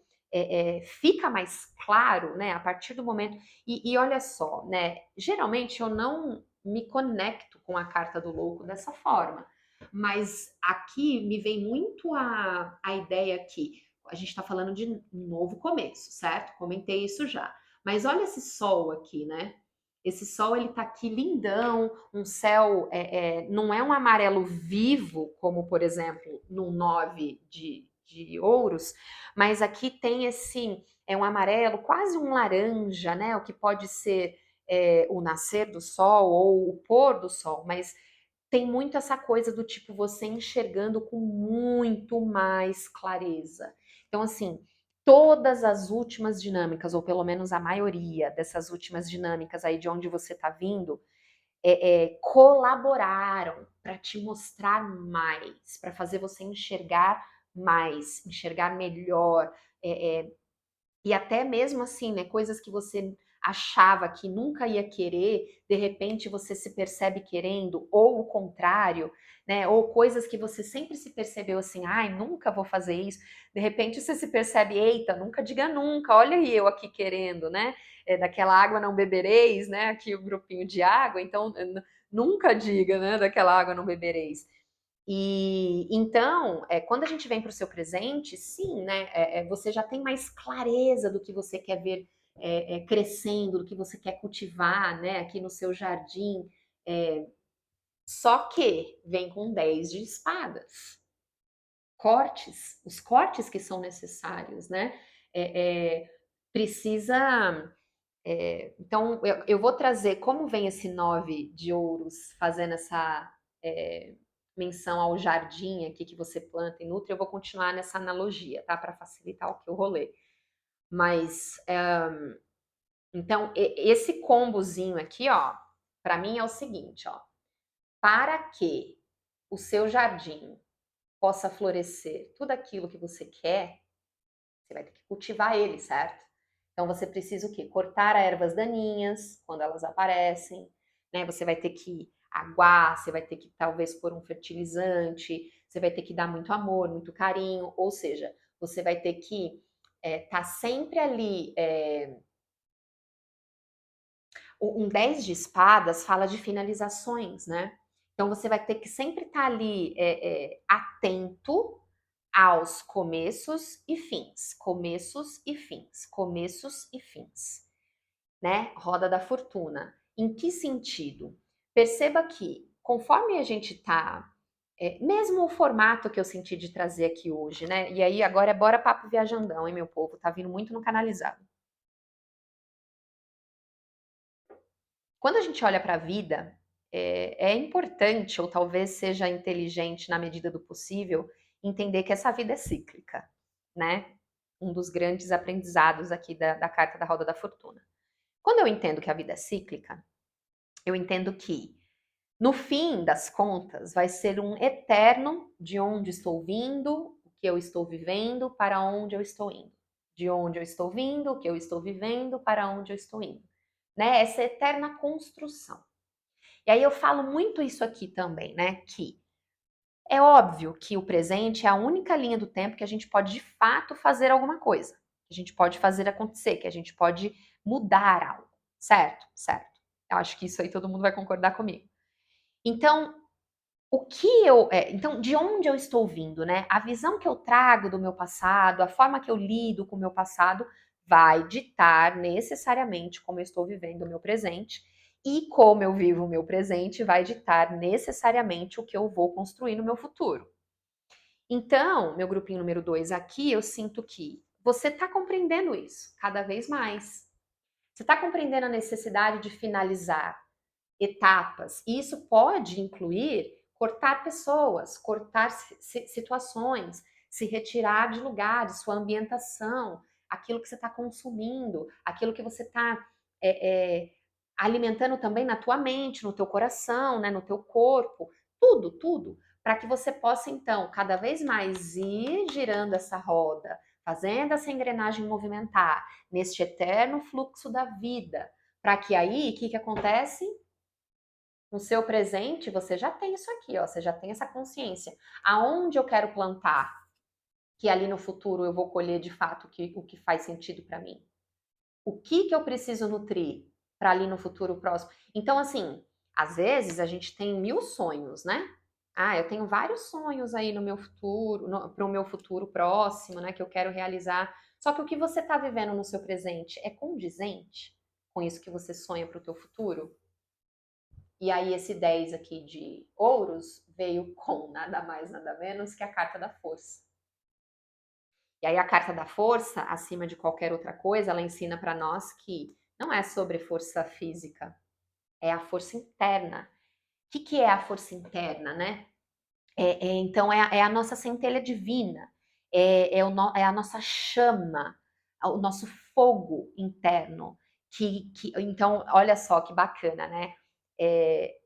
fica mais claro, né? A partir do momento. E olha só, né? Geralmente eu não me conecto com a carta do louco dessa forma. Mas aqui me vem muito a ideia que a gente está falando de um novo começo, certo? Comentei isso já. Mas olha esse sol aqui, né? Esse sol ele tá aqui lindão, um céu não é um amarelo vivo, como por exemplo no 9 de ouros, mas aqui tem esse um amarelo, quase um laranja, né? O que pode ser o nascer do sol ou o pôr do sol, mas tem muito essa coisa do tipo você enxergando com muito mais clareza. Então, assim, todas as últimas dinâmicas, ou pelo menos a maioria dessas últimas dinâmicas aí de onde você está vindo, colaboraram para te mostrar mais, para fazer você enxergar mais, enxergar melhor, e até mesmo assim, né, coisas que você achava que nunca ia querer, de repente você se percebe querendo, ou o contrário, né? Ou coisas que você sempre se percebeu assim, ai, nunca vou fazer isso. De repente você se percebe, eita, nunca diga nunca, olha aí eu aqui querendo, né? Daquela água não bebereis, né? Aqui o grupinho de água, então nunca diga, né? Daquela água não bebereis. E então, quando a gente vem para o seu presente, sim, né? Você já tem mais clareza do que você quer ver crescendo, do que você quer cultivar, né? Aqui no seu jardim. Só que vem com 10 de espadas. Cortes, os cortes que são necessários, né? Precisa. Então, eu vou trazer como vem esse 9 de ouros fazendo essa menção ao jardim aqui que você planta e nutre, eu vou continuar nessa analogia, tá? Para facilitar o que eu rolê. Mas, então, esse combozinho aqui, ó, para mim é o seguinte, ó. Para que o seu jardim possa florescer tudo aquilo que você quer, você vai ter que cultivar ele, certo? Então você precisa o quê? Cortar ervas daninhas quando elas aparecem, né? Você vai ter que aguar, você vai ter que talvez pôr um fertilizante, você vai ter que dar muito amor, muito carinho, ou seja, você vai ter que tá sempre ali. Um 10 de espadas fala de finalizações, né? Então você vai ter que sempre estar ali atento aos começos e fins, começos e fins, começos e fins, né? Roda da fortuna. Em que sentido? Perceba que conforme a gente tá, mesmo o formato que eu senti de trazer aqui hoje, né? E aí agora é bora papo viajandão, hein, meu povo? Tá vindo muito no canalizado. Quando a gente olha para a vida, é importante, ou talvez seja inteligente na medida do possível, entender que essa vida é cíclica, né? Um dos grandes aprendizados aqui da carta da Roda da Fortuna. Quando eu entendo que a vida é cíclica, eu entendo que, no fim das contas, vai ser um eterno de onde estou vindo, o que eu estou vivendo, para onde eu estou indo. De onde eu estou vindo, o que eu estou vivendo, para onde eu estou indo. Né? Essa eterna construção. E aí eu falo muito isso aqui também, né? Que é óbvio que o presente é a única linha do tempo que a gente pode de fato fazer alguma coisa, que a gente pode fazer acontecer, que a gente pode mudar algo, certo? Certo. Eu acho que isso aí todo mundo vai concordar comigo. Então, então, de onde eu estou vindo, né? A visão que eu trago do meu passado, a forma que eu lido com o meu passado, vai ditar necessariamente como eu estou vivendo o meu presente. E como eu vivo o meu presente vai ditar necessariamente o que eu vou construir no meu futuro. Então, meu grupinho número 2 aqui, eu sinto que você está compreendendo isso cada vez mais. Você está compreendendo a necessidade de finalizar etapas. E isso pode incluir cortar pessoas, cortar situações, se retirar de lugares, sua ambientação, aquilo que você está consumindo, aquilo que você está alimentando também na tua mente, no teu coração, né, no teu corpo, tudo, tudo, para que você possa então cada vez mais ir girando essa roda, fazendo essa engrenagem movimentar neste eterno fluxo da vida, para que aí o que acontece? No seu presente, você já tem isso aqui, ó, você já tem essa consciência. Aonde eu quero plantar, que ali no futuro eu vou colher de fato o que faz sentido para mim. O que eu preciso nutrir para ali no futuro próximo. Então, assim, às vezes a gente tem 1000 sonhos, né? Ah, eu tenho vários sonhos aí no meu futuro, para o meu futuro próximo, né? Que eu quero realizar. Só que o que você está vivendo no seu presente é condizente com isso que você sonha para o teu futuro? E aí esse 10 aqui de ouros veio com nada mais, nada menos que a carta da força. E aí a carta da força, acima de qualquer outra coisa, ela ensina para nós que não é sobre força física, é a força interna. O que é a força interna, né? Então é a nossa centelha divina, é a nossa chama, o nosso fogo interno. Então, olha só que bacana, né? É,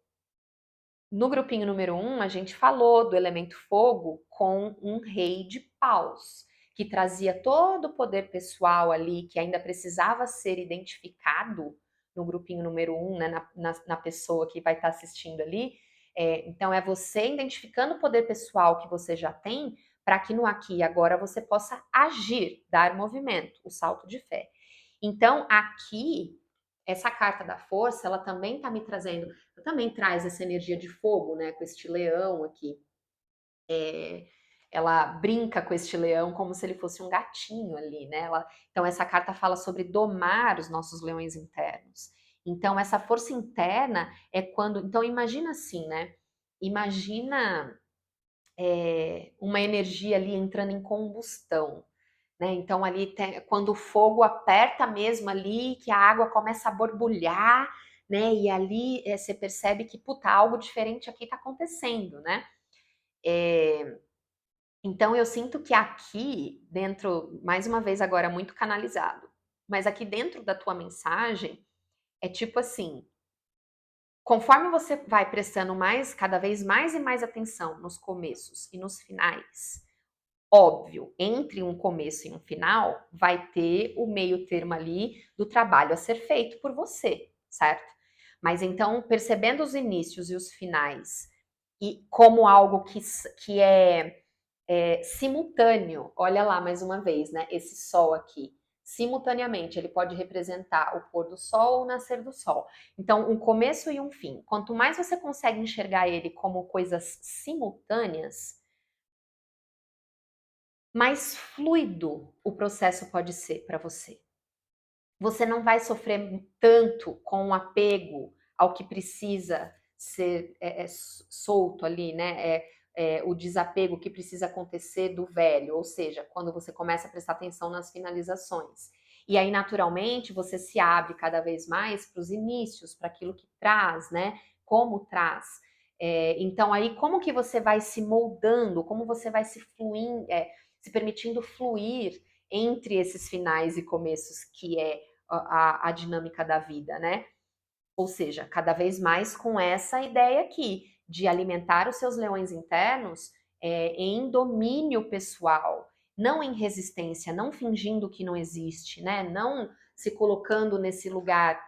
No grupinho número 1, a gente falou do elemento fogo com um rei de paus, que trazia todo o poder pessoal ali, que ainda precisava ser identificado no grupinho número 1, né, na pessoa que vai estar assistindo ali. Então, é você identificando o poder pessoal que você já tem, para que no aqui e agora você possa agir, dar movimento, o salto de fé. Então, aqui essa carta da força, ela também está me trazendo, também traz essa energia de fogo, né? Com este leão aqui. Ela brinca com este leão como se ele fosse um gatinho ali, né? Então, essa carta fala sobre domar os nossos leões internos. Então, essa força interna é quando. Então, imagina assim, né? Imagina uma energia ali entrando em combustão. Né? Então, ali, quando o fogo aperta mesmo ali, que a água começa a borbulhar, né? E ali você percebe que, puta, algo diferente aqui está acontecendo, né? Então, eu sinto que aqui dentro, mais uma vez agora, muito canalizado, mas aqui dentro da tua mensagem, é tipo assim, conforme você vai prestando mais, cada vez mais e mais atenção nos começos e nos finais, Óbvio, entre um começo e um final, vai ter o meio termo ali do trabalho a ser feito por você, certo? Mas então, percebendo os inícios e os finais, e como algo que é simultâneo, olha lá mais uma vez, né? Esse sol aqui. Simultaneamente, ele pode representar o pôr do sol ou o nascer do sol. Então, um começo e um fim. Quanto mais você consegue enxergar ele como coisas simultâneas, mais fluido o processo pode ser para você. Você não vai sofrer tanto com o apego ao que precisa ser solto ali, né? O desapego que precisa acontecer do velho, ou seja, quando você começa a prestar atenção nas finalizações. E aí, naturalmente, você se abre cada vez mais para os inícios, para aquilo que traz, né? Como traz. Então, aí, como que você vai se moldando, como você vai se permitindo fluir entre esses finais e começos que é a dinâmica da vida, né? Ou seja, cada vez mais com essa ideia aqui de alimentar os seus leões internos em domínio pessoal, não em resistência, não fingindo que não existe, né? Não se colocando nesse lugar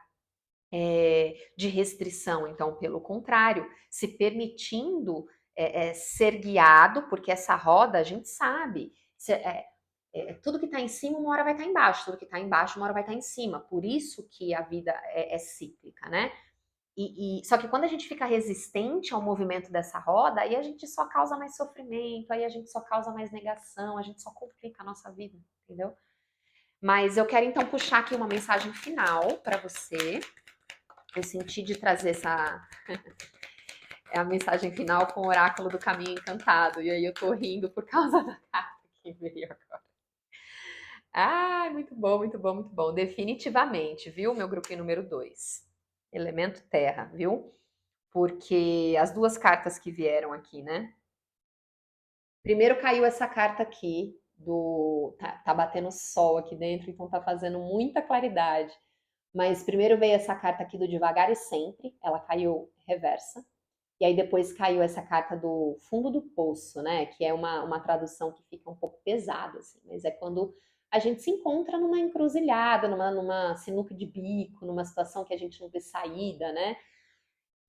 de restrição. Então, pelo contrário, se permitindo ser guiado, porque essa roda a gente sabe. Tudo que está em cima, uma hora vai estar embaixo, tudo que está embaixo, uma hora vai estar em cima. Por isso que a vida é cíclica, né? Só que quando a gente fica resistente ao movimento dessa roda, aí a gente só causa mais sofrimento, aí a gente só causa mais negação, a gente só complica a nossa vida, entendeu? Mas eu quero então puxar aqui uma mensagem final para você. Eu senti de trazer essa a mensagem final com o oráculo do caminho encantado. E aí eu tô rindo por causa da carta que veio agora. Ah, muito bom, muito bom, muito bom. Definitivamente, viu, meu grupinho número 2? Elemento terra, viu? Porque as duas cartas que vieram aqui, né? Primeiro caiu essa carta aqui do tá batendo sol aqui dentro, então tá fazendo muita claridade. Mas primeiro veio essa carta aqui do devagar e sempre, ela caiu reversa. E aí depois caiu essa carta do fundo do poço, né? Que é uma tradução que fica um pouco pesada, assim, mas é quando a gente se encontra numa encruzilhada, numa sinuca de bico, numa situação que a gente não vê saída, né?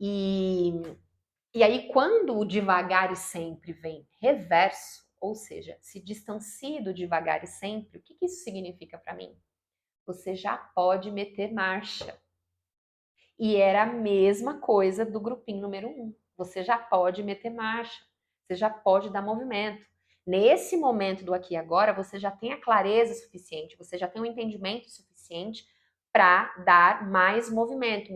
E, e aí, quando o devagar e sempre vem reverso, ou seja, se distancia do devagar e sempre, o que isso significa para mim? Você já pode meter marcha. E era a mesma coisa do grupinho número 1. Você já pode meter marcha, você já pode dar movimento. Nesse momento do aqui e agora, você já tem a clareza suficiente, você já tem o entendimento suficiente para dar mais movimento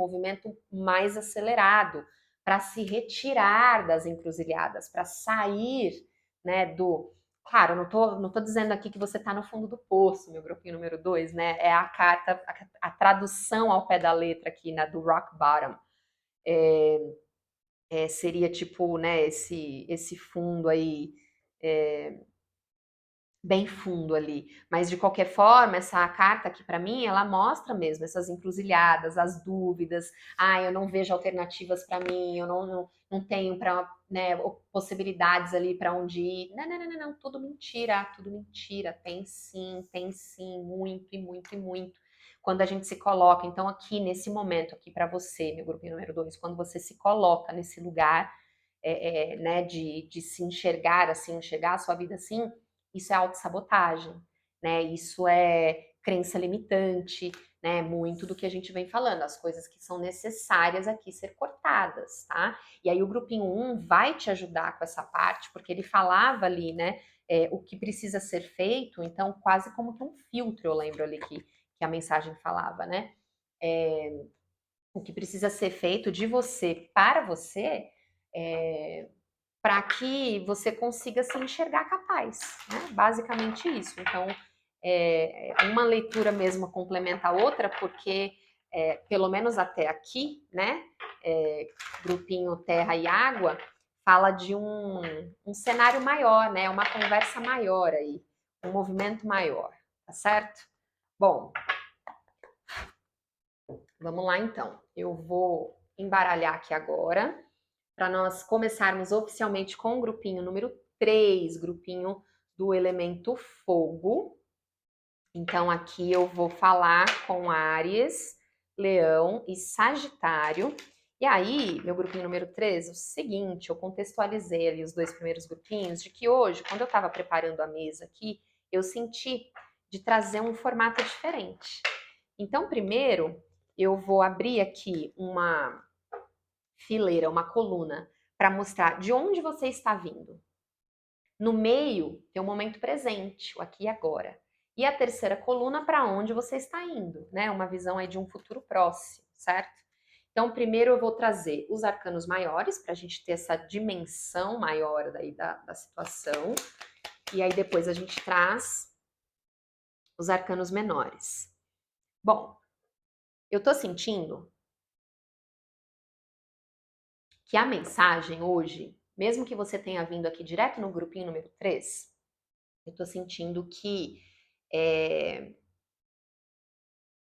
mais acelerado, para se retirar das encruzilhadas, para sair, né, do. Claro, eu não tô dizendo aqui que você está no fundo do poço, meu grupinho número 2, né? É a carta, a tradução ao pé da letra aqui, né, do rock bottom. Seria tipo, né, esse fundo aí, é, bem fundo ali. Mas de qualquer forma, essa carta aqui para mim, ela mostra mesmo essas encruzilhadas, as dúvidas. Ah, eu não vejo alternativas para mim, eu não tenho para, né, possibilidades ali para onde ir. Não, não, não, não, não, tudo mentira, tudo mentira. Tem sim, muito e muito e muito. Quando a gente se coloca, então aqui nesse momento aqui para você, meu grupinho número 2, quando você se coloca nesse lugar, né, de se enxergar assim, enxergar a sua vida assim, isso é autossabotagem, né? Isso é crença limitante, né? Muito do que a gente vem falando, as coisas que são necessárias aqui ser cortadas, tá? E aí o grupinho 1 vai te ajudar com essa parte, porque ele falava ali, né? O que precisa ser feito, então quase como que um filtro, eu lembro ali que a mensagem falava, né? O que precisa ser feito de você para você, para que você consiga se enxergar capaz, né? Basicamente isso. Então, uma leitura mesmo complementa a outra, porque pelo menos até aqui, né? Grupinho Terra e Água fala de um cenário maior, né? Uma conversa maior aí, um movimento maior, tá certo? Bom, vamos lá então. Eu vou embaralhar aqui agora para nós começarmos oficialmente com o grupinho número 3, grupinho do elemento fogo. Então, aqui eu vou falar com Áries, Leão e Sagitário. E aí, meu grupinho número 3, o seguinte, eu contextualizei ali os 2 primeiros grupinhos, de que hoje, quando eu estava preparando a mesa aqui, eu senti de trazer um formato diferente. Então, primeiro, eu vou abrir aqui uma fileira, uma coluna, para mostrar de onde você está vindo. No meio, tem o momento presente, o aqui e agora. E a terceira coluna, para onde você está indo, né? Uma visão aí de um futuro próximo, certo? Então, primeiro eu vou trazer os arcanos maiores, para a gente ter essa dimensão maior daí da situação. E aí depois a gente traz os arcanos menores. Bom, eu tô sentindo que a mensagem hoje, mesmo que você tenha vindo aqui direto no grupinho número 3, eu tô sentindo que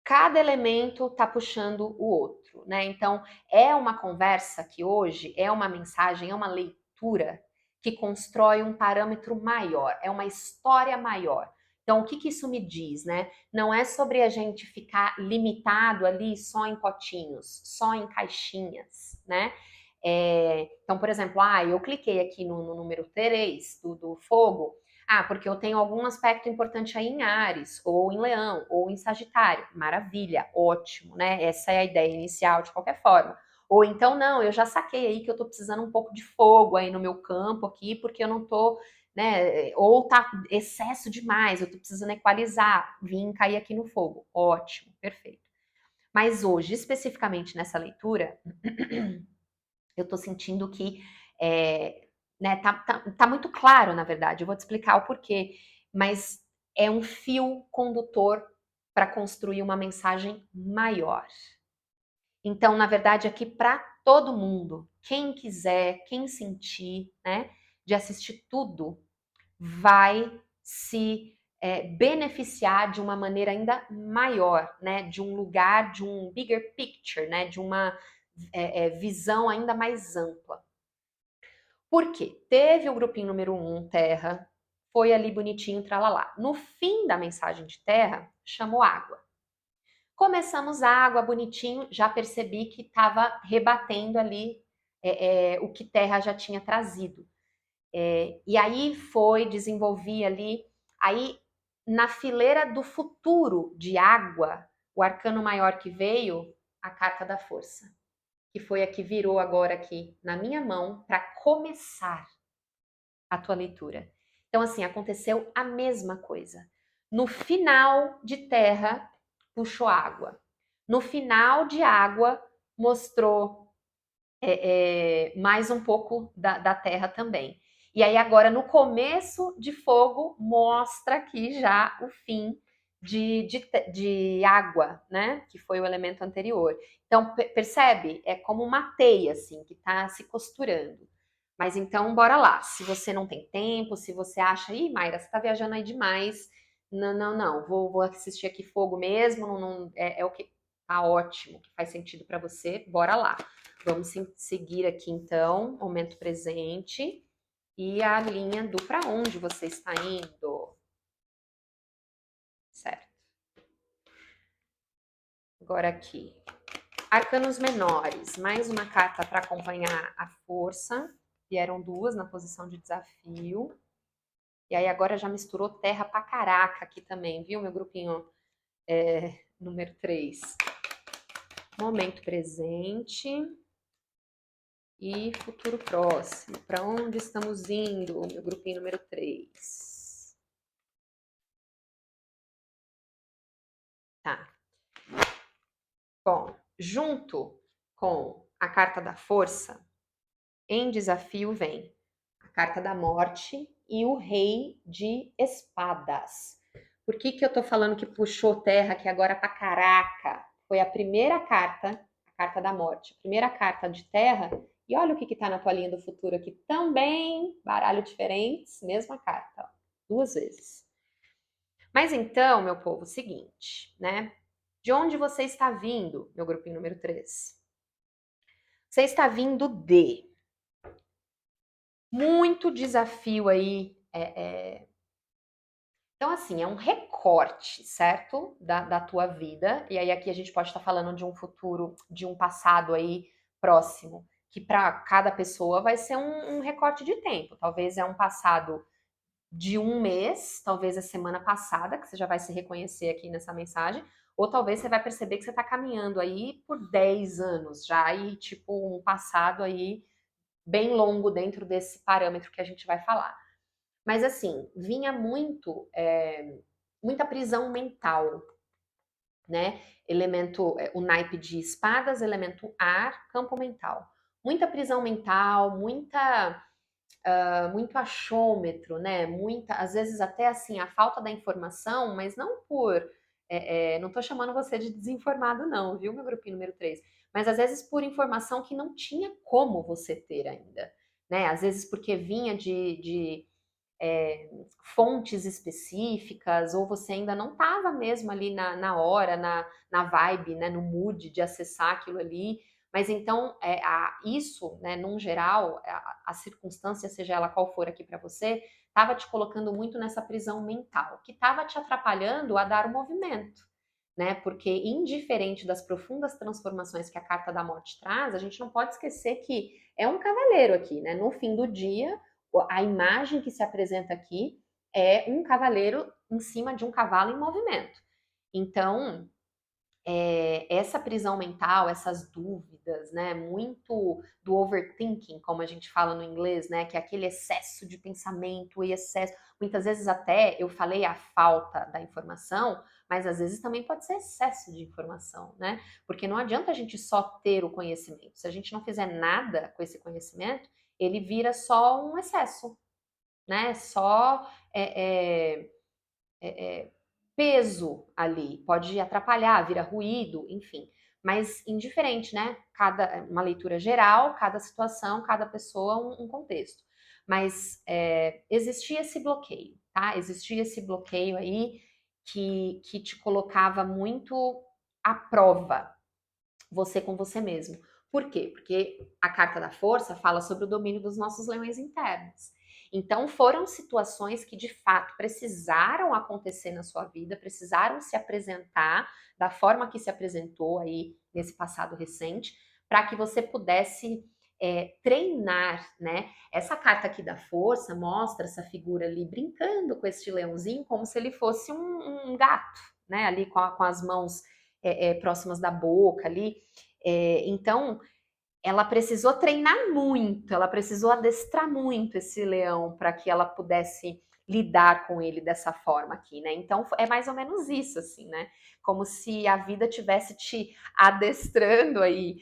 cada elemento tá puxando o outro, né? Então, é uma conversa que hoje é uma mensagem, é uma leitura que constrói um parâmetro maior, é uma história maior. Então, o que isso me diz, né? Não é sobre a gente ficar limitado ali só em potinhos, só em caixinhas, né? Então, por exemplo, eu cliquei aqui no número 3 do fogo, porque eu tenho algum aspecto importante aí em Áries, ou em Leão, ou em Sagitário. Maravilha, ótimo, né? Essa é a ideia inicial de qualquer forma. Ou então, não, eu já saquei aí que eu tô precisando um pouco de fogo aí no meu campo aqui, porque eu não tô, né? Ou tá excesso demais, eu tô precisando equalizar, vim cair aqui no fogo. Ótimo, perfeito. Mas hoje, especificamente nessa leitura, eu tô sentindo que né, tá muito claro, na verdade. Eu vou te explicar o porquê, mas é um fio condutor para construir uma mensagem maior. Então, na verdade, aqui para todo mundo, quem quiser, quem sentir, né, de assistir tudo, vai se beneficiar de uma maneira ainda maior, né, de um lugar, de um bigger picture, né, de uma visão ainda mais ampla. Por quê? Teve o grupinho número 1, Terra, foi ali bonitinho, tralalá. No fim da mensagem de Terra, chamou água. Começamos água, bonitinho, já percebi que estava rebatendo ali o que Terra já tinha trazido. E aí desenvolvi ali, aí na fileira do futuro de água, o arcano maior que veio, a carta da força, que foi a que virou agora aqui na minha mão para começar a tua leitura. Então, assim, aconteceu a mesma coisa. No final de terra, puxou água. No final de água, mostrou mais um pouco da terra também. E aí, agora, no começo de fogo, mostra aqui já o fim de água, né? Que foi o elemento anterior. Então, percebe? É como uma teia, assim, que está se costurando. Mas então, bora lá. Se você não tem tempo, se você acha, Mayra, você tá viajando aí demais. Não. Vou assistir aqui fogo mesmo. É o que tá ótimo, que faz sentido para você. Bora lá. Vamos seguir aqui então, momento presente e a linha do para onde você está indo. Certo. Agora aqui. Arcanos menores, mais uma carta para acompanhar a força. Vieram 2 na posição de desafio. E aí agora já misturou terra pra caraca aqui também, viu, meu grupinho número 3. Momento presente e futuro próximo. Para onde estamos indo, meu grupinho número 3? Tá. Bom, junto com a carta da força, em desafio vem a carta da morte e o rei de espadas. Por que eu tô falando que puxou terra aqui agora pra caraca? Foi a primeira carta, a carta da morte, a primeira carta de terra, e olha o que tá na tua linha do futuro aqui também, baralho diferentes, mesma carta, ó, 2 vezes. Mas então, meu povo, seguinte, né? De onde você está vindo, meu grupinho número 3? Você está vindo de muito desafio aí Então, assim, é um recorte, certo? Da tua vida. E aí aqui a gente pode estar falando de um futuro, de um passado aí próximo, que para cada pessoa vai ser um recorte de tempo. Talvez é um passado de um mês, talvez a semana passada, que você já vai se reconhecer aqui nessa mensagem, ou talvez você vai perceber que você está caminhando aí por 10 anos já, e tipo um passado aí bem longo dentro desse parâmetro que a gente vai falar. Mas assim, vinha muita prisão mental, né? Elemento, o naipe de espadas, elemento ar, campo mental. Muita prisão mental, muito achômetro, né? Muita, às vezes até assim, a falta da informação, mas não por. Não tô chamando você de desinformado, não, viu, meu grupinho número 3? Mas às vezes por informação que não tinha como você ter ainda, né? Às vezes porque vinha de fontes específicas, ou você ainda não estava mesmo ali na hora, na vibe, né, no mood de acessar aquilo ali. Mas então, isso, né, num geral, a circunstância, seja ela qual for aqui para você, estava te colocando muito nessa prisão mental, que estava te atrapalhando a dar o movimento. Né? Porque, indiferente das profundas transformações que a carta da morte traz, a gente não pode esquecer que é um cavaleiro aqui, né? No fim do dia, a imagem que se apresenta aqui é um cavaleiro em cima de um cavalo em movimento. Então, essa prisão mental, essas dúvidas, né, muito do overthinking, como a gente fala no inglês, né, que é aquele excesso de pensamento e excesso, muitas vezes até eu falei a falta da informação, mas às vezes também pode ser excesso de informação, né, porque não adianta a gente só ter o conhecimento, se a gente não fizer nada com esse conhecimento, ele vira só um excesso, né, só peso ali, pode atrapalhar, vira ruído, enfim. Mas indiferente, né? Uma leitura geral, cada situação, cada pessoa, um contexto. Mas existia esse bloqueio, tá? Existia esse bloqueio aí que te colocava muito à prova, você com você mesmo. Por quê? Porque a carta da força fala sobre o domínio dos nossos leões internos. Então, foram situações que de fato precisaram acontecer na sua vida, precisaram se apresentar da forma que se apresentou aí nesse passado recente, para que você pudesse treinar, né? Essa carta aqui da força mostra essa figura ali brincando com este leãozinho como se ele fosse um gato, né? Ali com as mãos próximas da boca ali. Então, ela precisou treinar muito, ela precisou adestrar muito esse leão para que ela pudesse lidar com ele dessa forma aqui, né? Então é mais ou menos isso, assim, né? Como se a vida tivesse te adestrando aí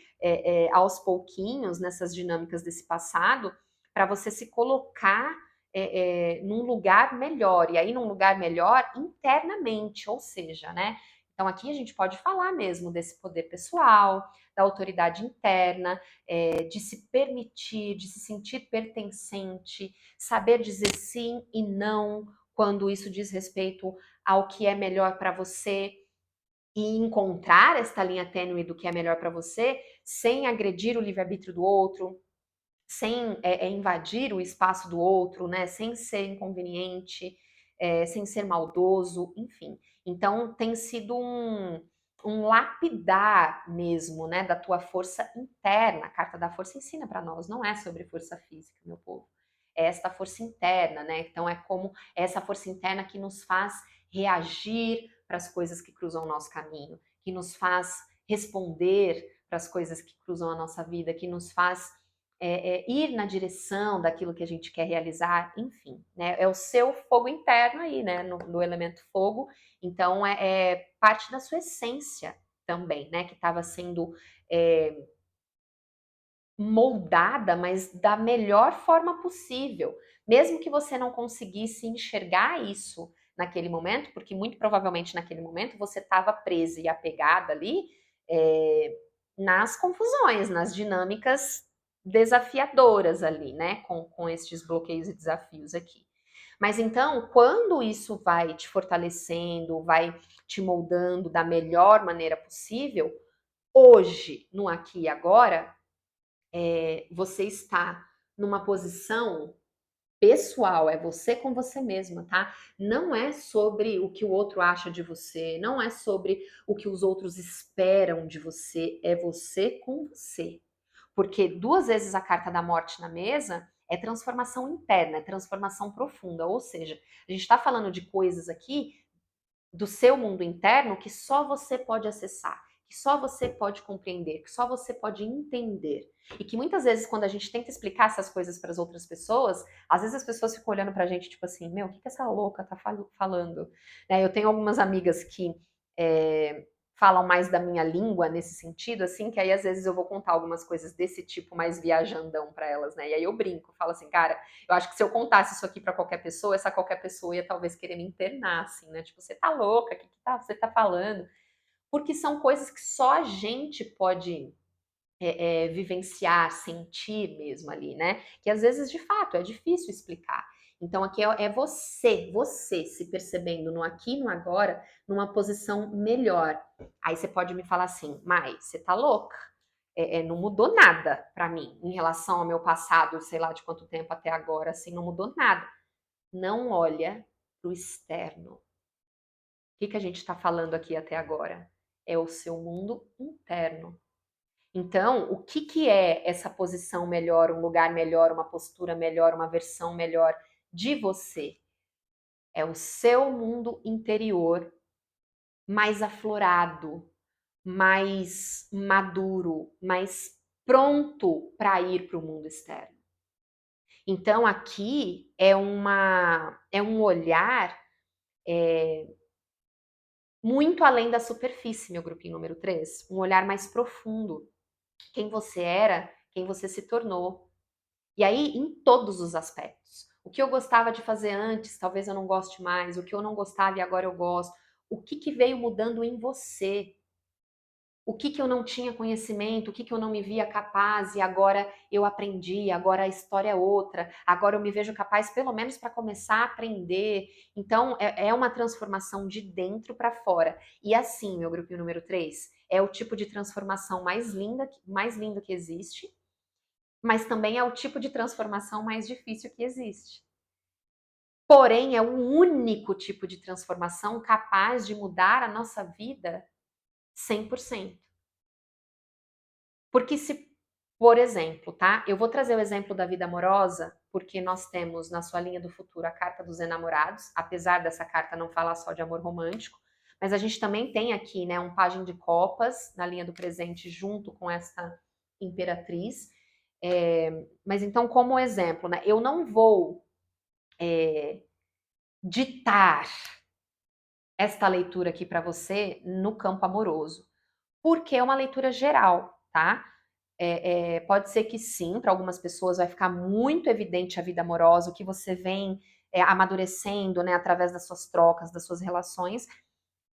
aos pouquinhos nessas dinâmicas desse passado para você se colocar num lugar melhor, e aí num lugar melhor internamente, ou seja, né? Então aqui a gente pode falar mesmo desse poder pessoal, da autoridade interna, de se permitir, de se sentir pertencente, saber dizer sim e não quando isso diz respeito ao que é melhor para você e encontrar esta linha tênue do que é melhor para você sem agredir o livre-arbítrio do outro, sem invadir o espaço do outro, né? Sem ser inconveniente, sem ser maldoso, enfim. Então tem sido um lapidar mesmo, né, da tua força interna. A carta da força ensina para nós, não é sobre força física, meu povo. É esta força interna, né? Então é como essa força interna que nos faz reagir para as coisas que cruzam o nosso caminho, que nos faz responder para as coisas que cruzam a nossa vida, que nos faz ir na direção daquilo que a gente quer realizar, enfim, né? É o seu fogo interno aí, né? No elemento fogo, então é parte da sua essência também, né? Que estava sendo moldada, mas da melhor forma possível, mesmo que você não conseguisse enxergar isso naquele momento, porque muito provavelmente naquele momento você estava presa e apegada ali nas confusões, nas dinâmicas desafiadoras ali, né, com estes bloqueios e desafios aqui. Mas então, quando isso vai te fortalecendo, vai te moldando da melhor maneira possível, hoje, no aqui e agora, você está numa posição pessoal, é você com você mesma, tá? Não é sobre o que o outro acha de você, não é sobre o que os outros esperam de você, é você com você. Porque duas vezes a carta da morte na mesa é transformação interna, é transformação profunda. Ou seja, a gente está falando de coisas aqui do seu mundo interno que só você pode acessar, que só você pode compreender, que só você pode entender. E que muitas vezes, quando a gente tenta explicar essas coisas para as outras pessoas, às vezes as pessoas ficam olhando para a gente, tipo assim, meu, o que essa louca tá falando? Né, eu tenho algumas amigas que falam mais da minha língua nesse sentido, assim, que aí às vezes eu vou contar algumas coisas desse tipo mais viajandão para elas, né? E aí eu brinco, falo assim, cara, eu acho que se eu contasse isso aqui para qualquer pessoa, essa qualquer pessoa ia talvez querer me internar, assim, né? Tipo, você tá louca, o que você tá falando? Porque são coisas que só a gente pode vivenciar, sentir mesmo ali, né? Que às vezes, de fato, é difícil explicar. Então aqui é você se percebendo no aqui e no agora, numa posição melhor. Aí você pode me falar assim, Mai, você tá louca? Não mudou nada para mim em relação ao meu passado, sei lá de quanto tempo até agora, assim, não mudou nada. Não olha pro externo. O que a gente está falando aqui até agora? É o seu mundo interno. Então, o que é essa posição melhor, um lugar melhor, uma postura melhor, uma versão melhor de você? É o seu mundo interior mais aflorado, mais maduro, mais pronto para ir para o mundo externo. Então, aqui é um olhar muito além da superfície, meu grupinho número 3, um olhar mais profundo. Quem você era, quem você se tornou. E aí, em todos os aspectos. O que eu gostava de fazer antes, talvez eu não goste mais. O que eu não gostava e agora eu gosto. O que veio mudando em você? O que eu não tinha conhecimento? O que eu não me via capaz e agora eu aprendi? Agora a história é outra. Agora eu me vejo capaz, pelo menos, para começar a aprender. Então, é uma transformação de dentro para fora. E assim, meu grupinho número 3, é o tipo de transformação mais linda que existe, mas também é o tipo de transformação mais difícil que existe. Porém, é o único tipo de transformação capaz de mudar a nossa vida 100%. Porque se, por exemplo, tá? Eu vou trazer o exemplo da vida amorosa, porque nós temos na sua linha do futuro a carta dos enamorados, apesar dessa carta não falar só de amor romântico, mas a gente também tem aqui, né, um pajem de copas na linha do presente junto com essa imperatriz. Mas então, como exemplo, né, eu não vou ditar esta leitura aqui para você no campo amoroso, porque é uma leitura geral, tá? Pode ser que sim, para algumas pessoas vai ficar muito evidente a vida amorosa, o que você vem amadurecendo, né, através das suas trocas, das suas relações.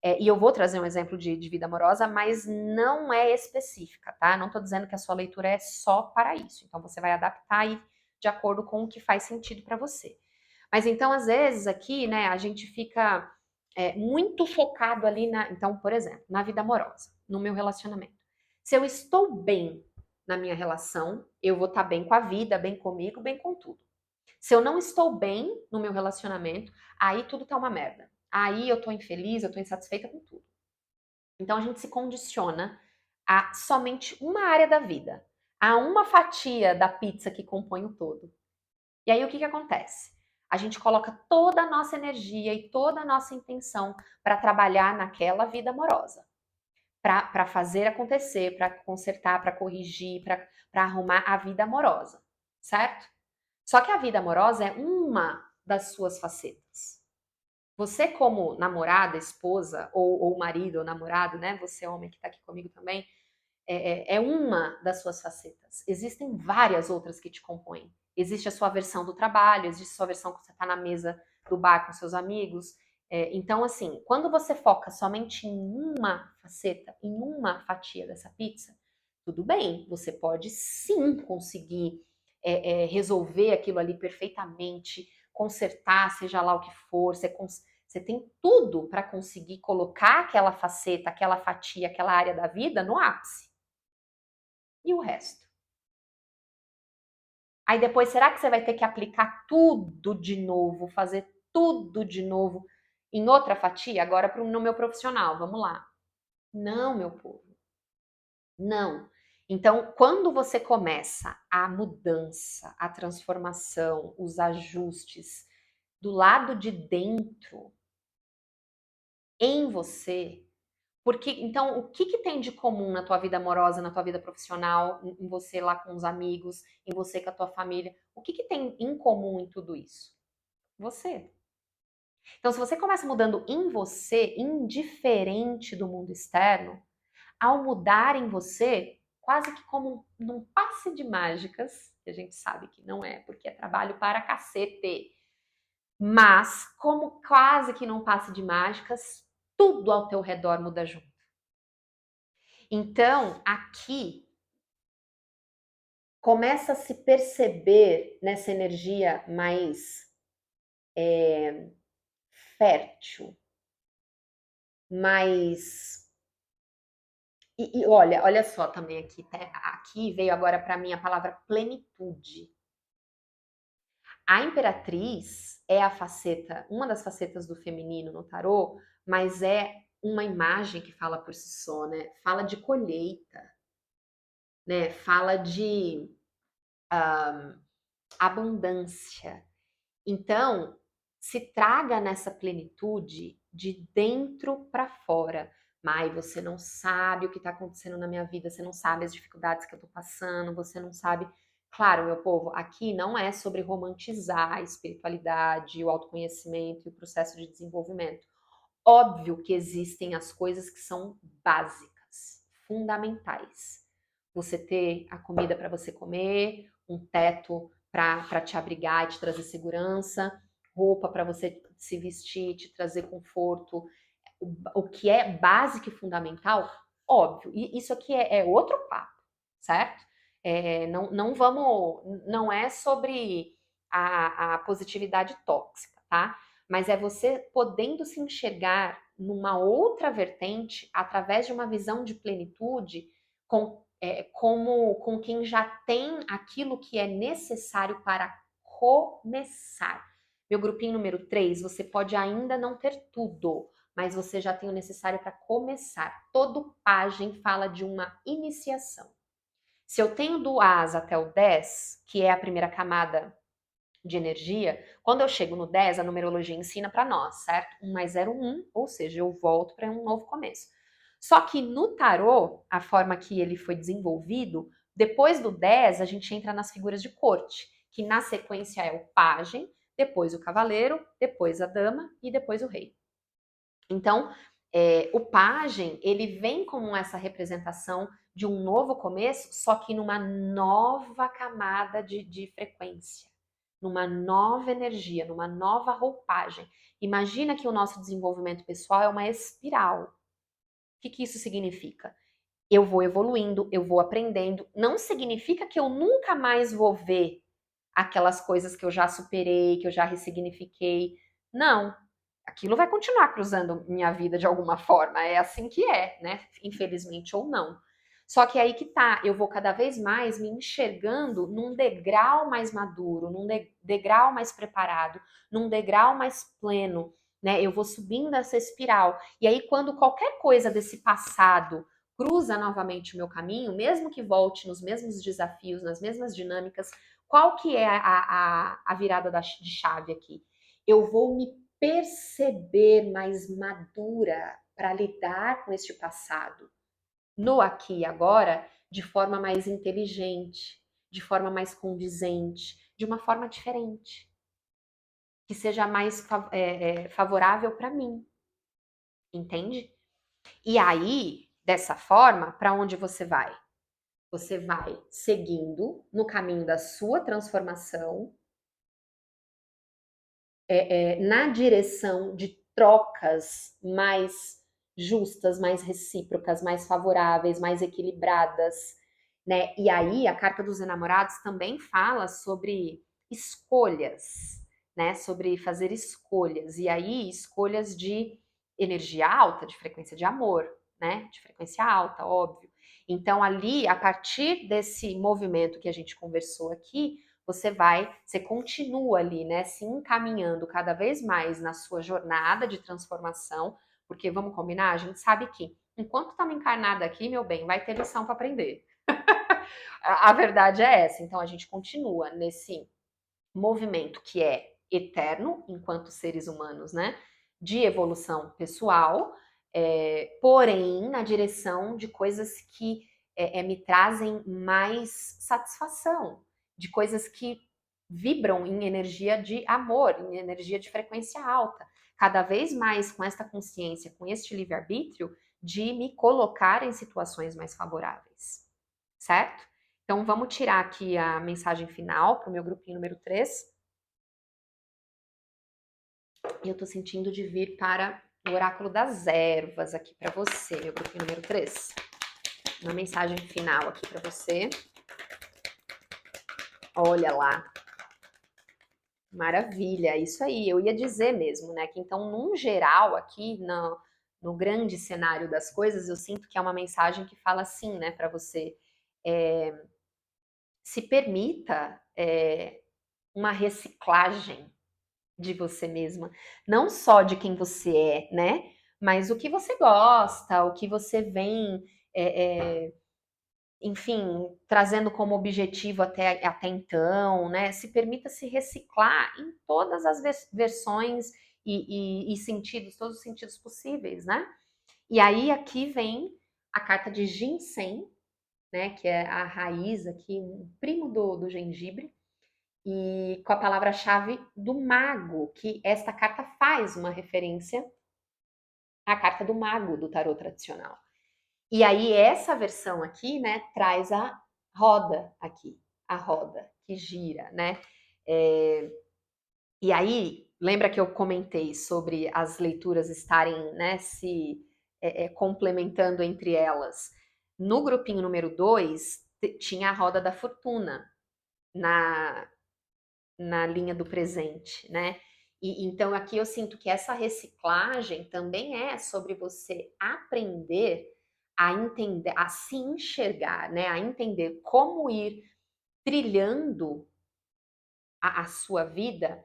E eu vou trazer um exemplo de vida amorosa, mas não é específica, tá? Não estou dizendo que a sua leitura é só para isso. Então você vai adaptar aí de acordo com o que faz sentido para você. Mas então, às vezes, aqui, né, a gente fica muito focado ali Então, por exemplo, na vida amorosa, no meu relacionamento. Se eu estou bem na minha relação, eu vou estar bem com a vida, bem comigo, bem com tudo. Se eu não estou bem no meu relacionamento, aí tudo tá uma merda. Aí eu tô infeliz, eu tô insatisfeita com tudo. Então a gente se condiciona a somente uma área da vida, a uma fatia da pizza que compõe o todo. E aí o que acontece? A gente coloca toda a nossa energia e toda a nossa intenção para trabalhar naquela vida amorosa, para fazer acontecer, para consertar, para corrigir, para arrumar a vida amorosa, certo? Só que a vida amorosa é uma das suas facetas. Você, como namorada, esposa, ou marido, ou namorado, né? Você, homem que está aqui comigo também, é uma das suas facetas. Existem várias outras que te compõem. Existe a sua versão do trabalho, existe a sua versão que você está na mesa do bar com seus amigos. Então, assim, quando você foca somente em uma faceta, em uma fatia dessa pizza, tudo bem, você pode sim conseguir resolver aquilo ali perfeitamente, consertar, seja lá o que for, você tem tudo para conseguir colocar aquela faceta, aquela fatia, aquela área da vida no ápice. E o resto? Aí depois, será que você vai ter que aplicar tudo de novo, fazer tudo de novo em outra fatia? Agora no meu profissional, vamos lá. Não, meu povo. Não. Então, quando você começa a mudança, a transformação, os ajustes do lado de dentro, em você, porque então o que que tem de comum na tua vida amorosa, na tua vida profissional, em você lá com os amigos, em você com a tua família? O que que tem em comum em tudo isso? Você. Então, se você começa mudando em você, indiferente do mundo externo, ao mudar em você, quase que como num passe de mágicas, que a gente sabe que não é, porque é trabalho para cacete, mas como quase que num passe de mágicas, tudo ao teu redor muda junto. Então, aqui começa a se perceber nessa energia mais fértil, mais. E olha só também aqui, tá? Aqui veio agora para mim a palavra plenitude. A imperatriz é a faceta, uma das facetas do feminino no tarô, mas é uma imagem que fala por si só, né? Fala de colheita, né? Fala de abundância. Então, se traga nessa plenitude de dentro para fora. Mai, você não sabe o que está acontecendo na minha vida, você não sabe as dificuldades que eu estou passando, você não sabe. Claro, meu povo, aqui não é sobre romantizar a espiritualidade, o autoconhecimento e o processo de desenvolvimento. Óbvio que existem as coisas que são básicas, fundamentais. Você ter a comida para você comer, um teto para te abrigar e te trazer segurança, roupa para você se vestir, te trazer conforto. O que é básico e fundamental, óbvio. E isso aqui é outro papo, certo? Não vamos. Não é sobre a positividade tóxica, tá? Mas é você podendo se enxergar numa outra vertente através de uma visão de plenitude como com quem já tem aquilo que é necessário para começar. Meu grupinho número 3, você pode ainda não ter tudo, mas você já tem o necessário para começar. Todo pajem fala de uma iniciação. Se eu tenho do As até o 10, que é a primeira camada de energia, quando eu chego no 10, a numerologia ensina para nós, certo? 1 mais 0, 1, ou seja, eu volto para um novo começo. Só que no tarô, a forma que ele foi desenvolvido, depois do 10, a gente entra nas figuras de corte, que na sequência é o pajem, depois o cavaleiro, depois a dama e depois o rei. Então, o pajem, ele vem como essa representação de um novo começo, só que numa nova camada de frequência, numa nova energia, numa nova roupagem. Imagina que o nosso desenvolvimento pessoal é uma espiral. O que isso significa? Eu vou evoluindo, eu vou aprendendo. Não significa que eu nunca mais vou ver aquelas coisas que eu já superei, que eu já ressignifiquei. Não, aquilo vai continuar cruzando minha vida de alguma forma. É assim que é, né? Infelizmente ou não. Só que aí que tá, eu vou cada vez mais me enxergando num degrau mais maduro, num degrau mais preparado, num degrau mais pleno, né? Eu vou subindo essa espiral. E aí, quando qualquer coisa desse passado cruza novamente o meu caminho, mesmo que volte nos mesmos desafios, nas mesmas dinâmicas, qual que é a virada de chave aqui? Eu vou me perceber mais madura para lidar com este passado no aqui e agora de forma mais inteligente, de forma mais condizente, de uma forma diferente, que seja mais favorável para mim, entende? E aí, dessa forma, para onde você vai? Você vai seguindo no caminho da sua transformação, na direção de trocas mais justas, mais recíprocas, mais favoráveis, mais equilibradas, né? E aí a carta dos enamorados também fala sobre escolhas, né? Sobre fazer escolhas. E aí escolhas de energia alta, de frequência de amor, né? De frequência alta, óbvio. Então, ali, a partir desse movimento que a gente conversou aqui, você continua ali, né, se encaminhando cada vez mais na sua jornada de transformação, porque vamos combinar, a gente sabe que enquanto estamos encarnada aqui, meu bem, vai ter lição para aprender. A verdade é essa. Então, a gente continua nesse movimento que é eterno, enquanto seres humanos, né, de evolução pessoal, porém na direção de coisas que me trazem mais satisfação, de coisas que vibram em energia de amor, em energia de frequência alta, cada vez mais com esta consciência, com este livre-arbítrio, de me colocar em situações mais favoráveis, certo? Então vamos tirar aqui a mensagem final para o meu grupinho número 3. E eu tô sentindo de vir para o oráculo das ervas aqui para você, meu grupinho número 3. Uma mensagem final aqui para você. Olha lá. Maravilha, isso aí. Eu ia dizer mesmo, né? Que então, num geral, aqui no grande cenário das coisas, eu sinto que é uma mensagem que fala assim, né, para você. Se permita uma reciclagem de você mesma, não só de quem você é, né? Mas o que você gosta, o que você vem, enfim, trazendo como objetivo até então, né? Se permita se reciclar em todas as versões e sentidos, todos os sentidos possíveis, né? E aí aqui vem a carta de ginseng, né? Que é a raiz aqui, um primo do gengibre, e com a palavra-chave do mago, que esta carta faz uma referência à carta do mago do tarô tradicional. E aí essa versão aqui, né, traz a roda aqui, a roda que gira, né? E aí, lembra que eu comentei sobre as leituras estarem, né, se complementando entre elas? No grupinho número 2, tinha a roda da fortuna na linha do presente, né? E então aqui eu sinto que essa reciclagem também é sobre você aprender a entender, a se enxergar, né? A entender como ir trilhando a sua vida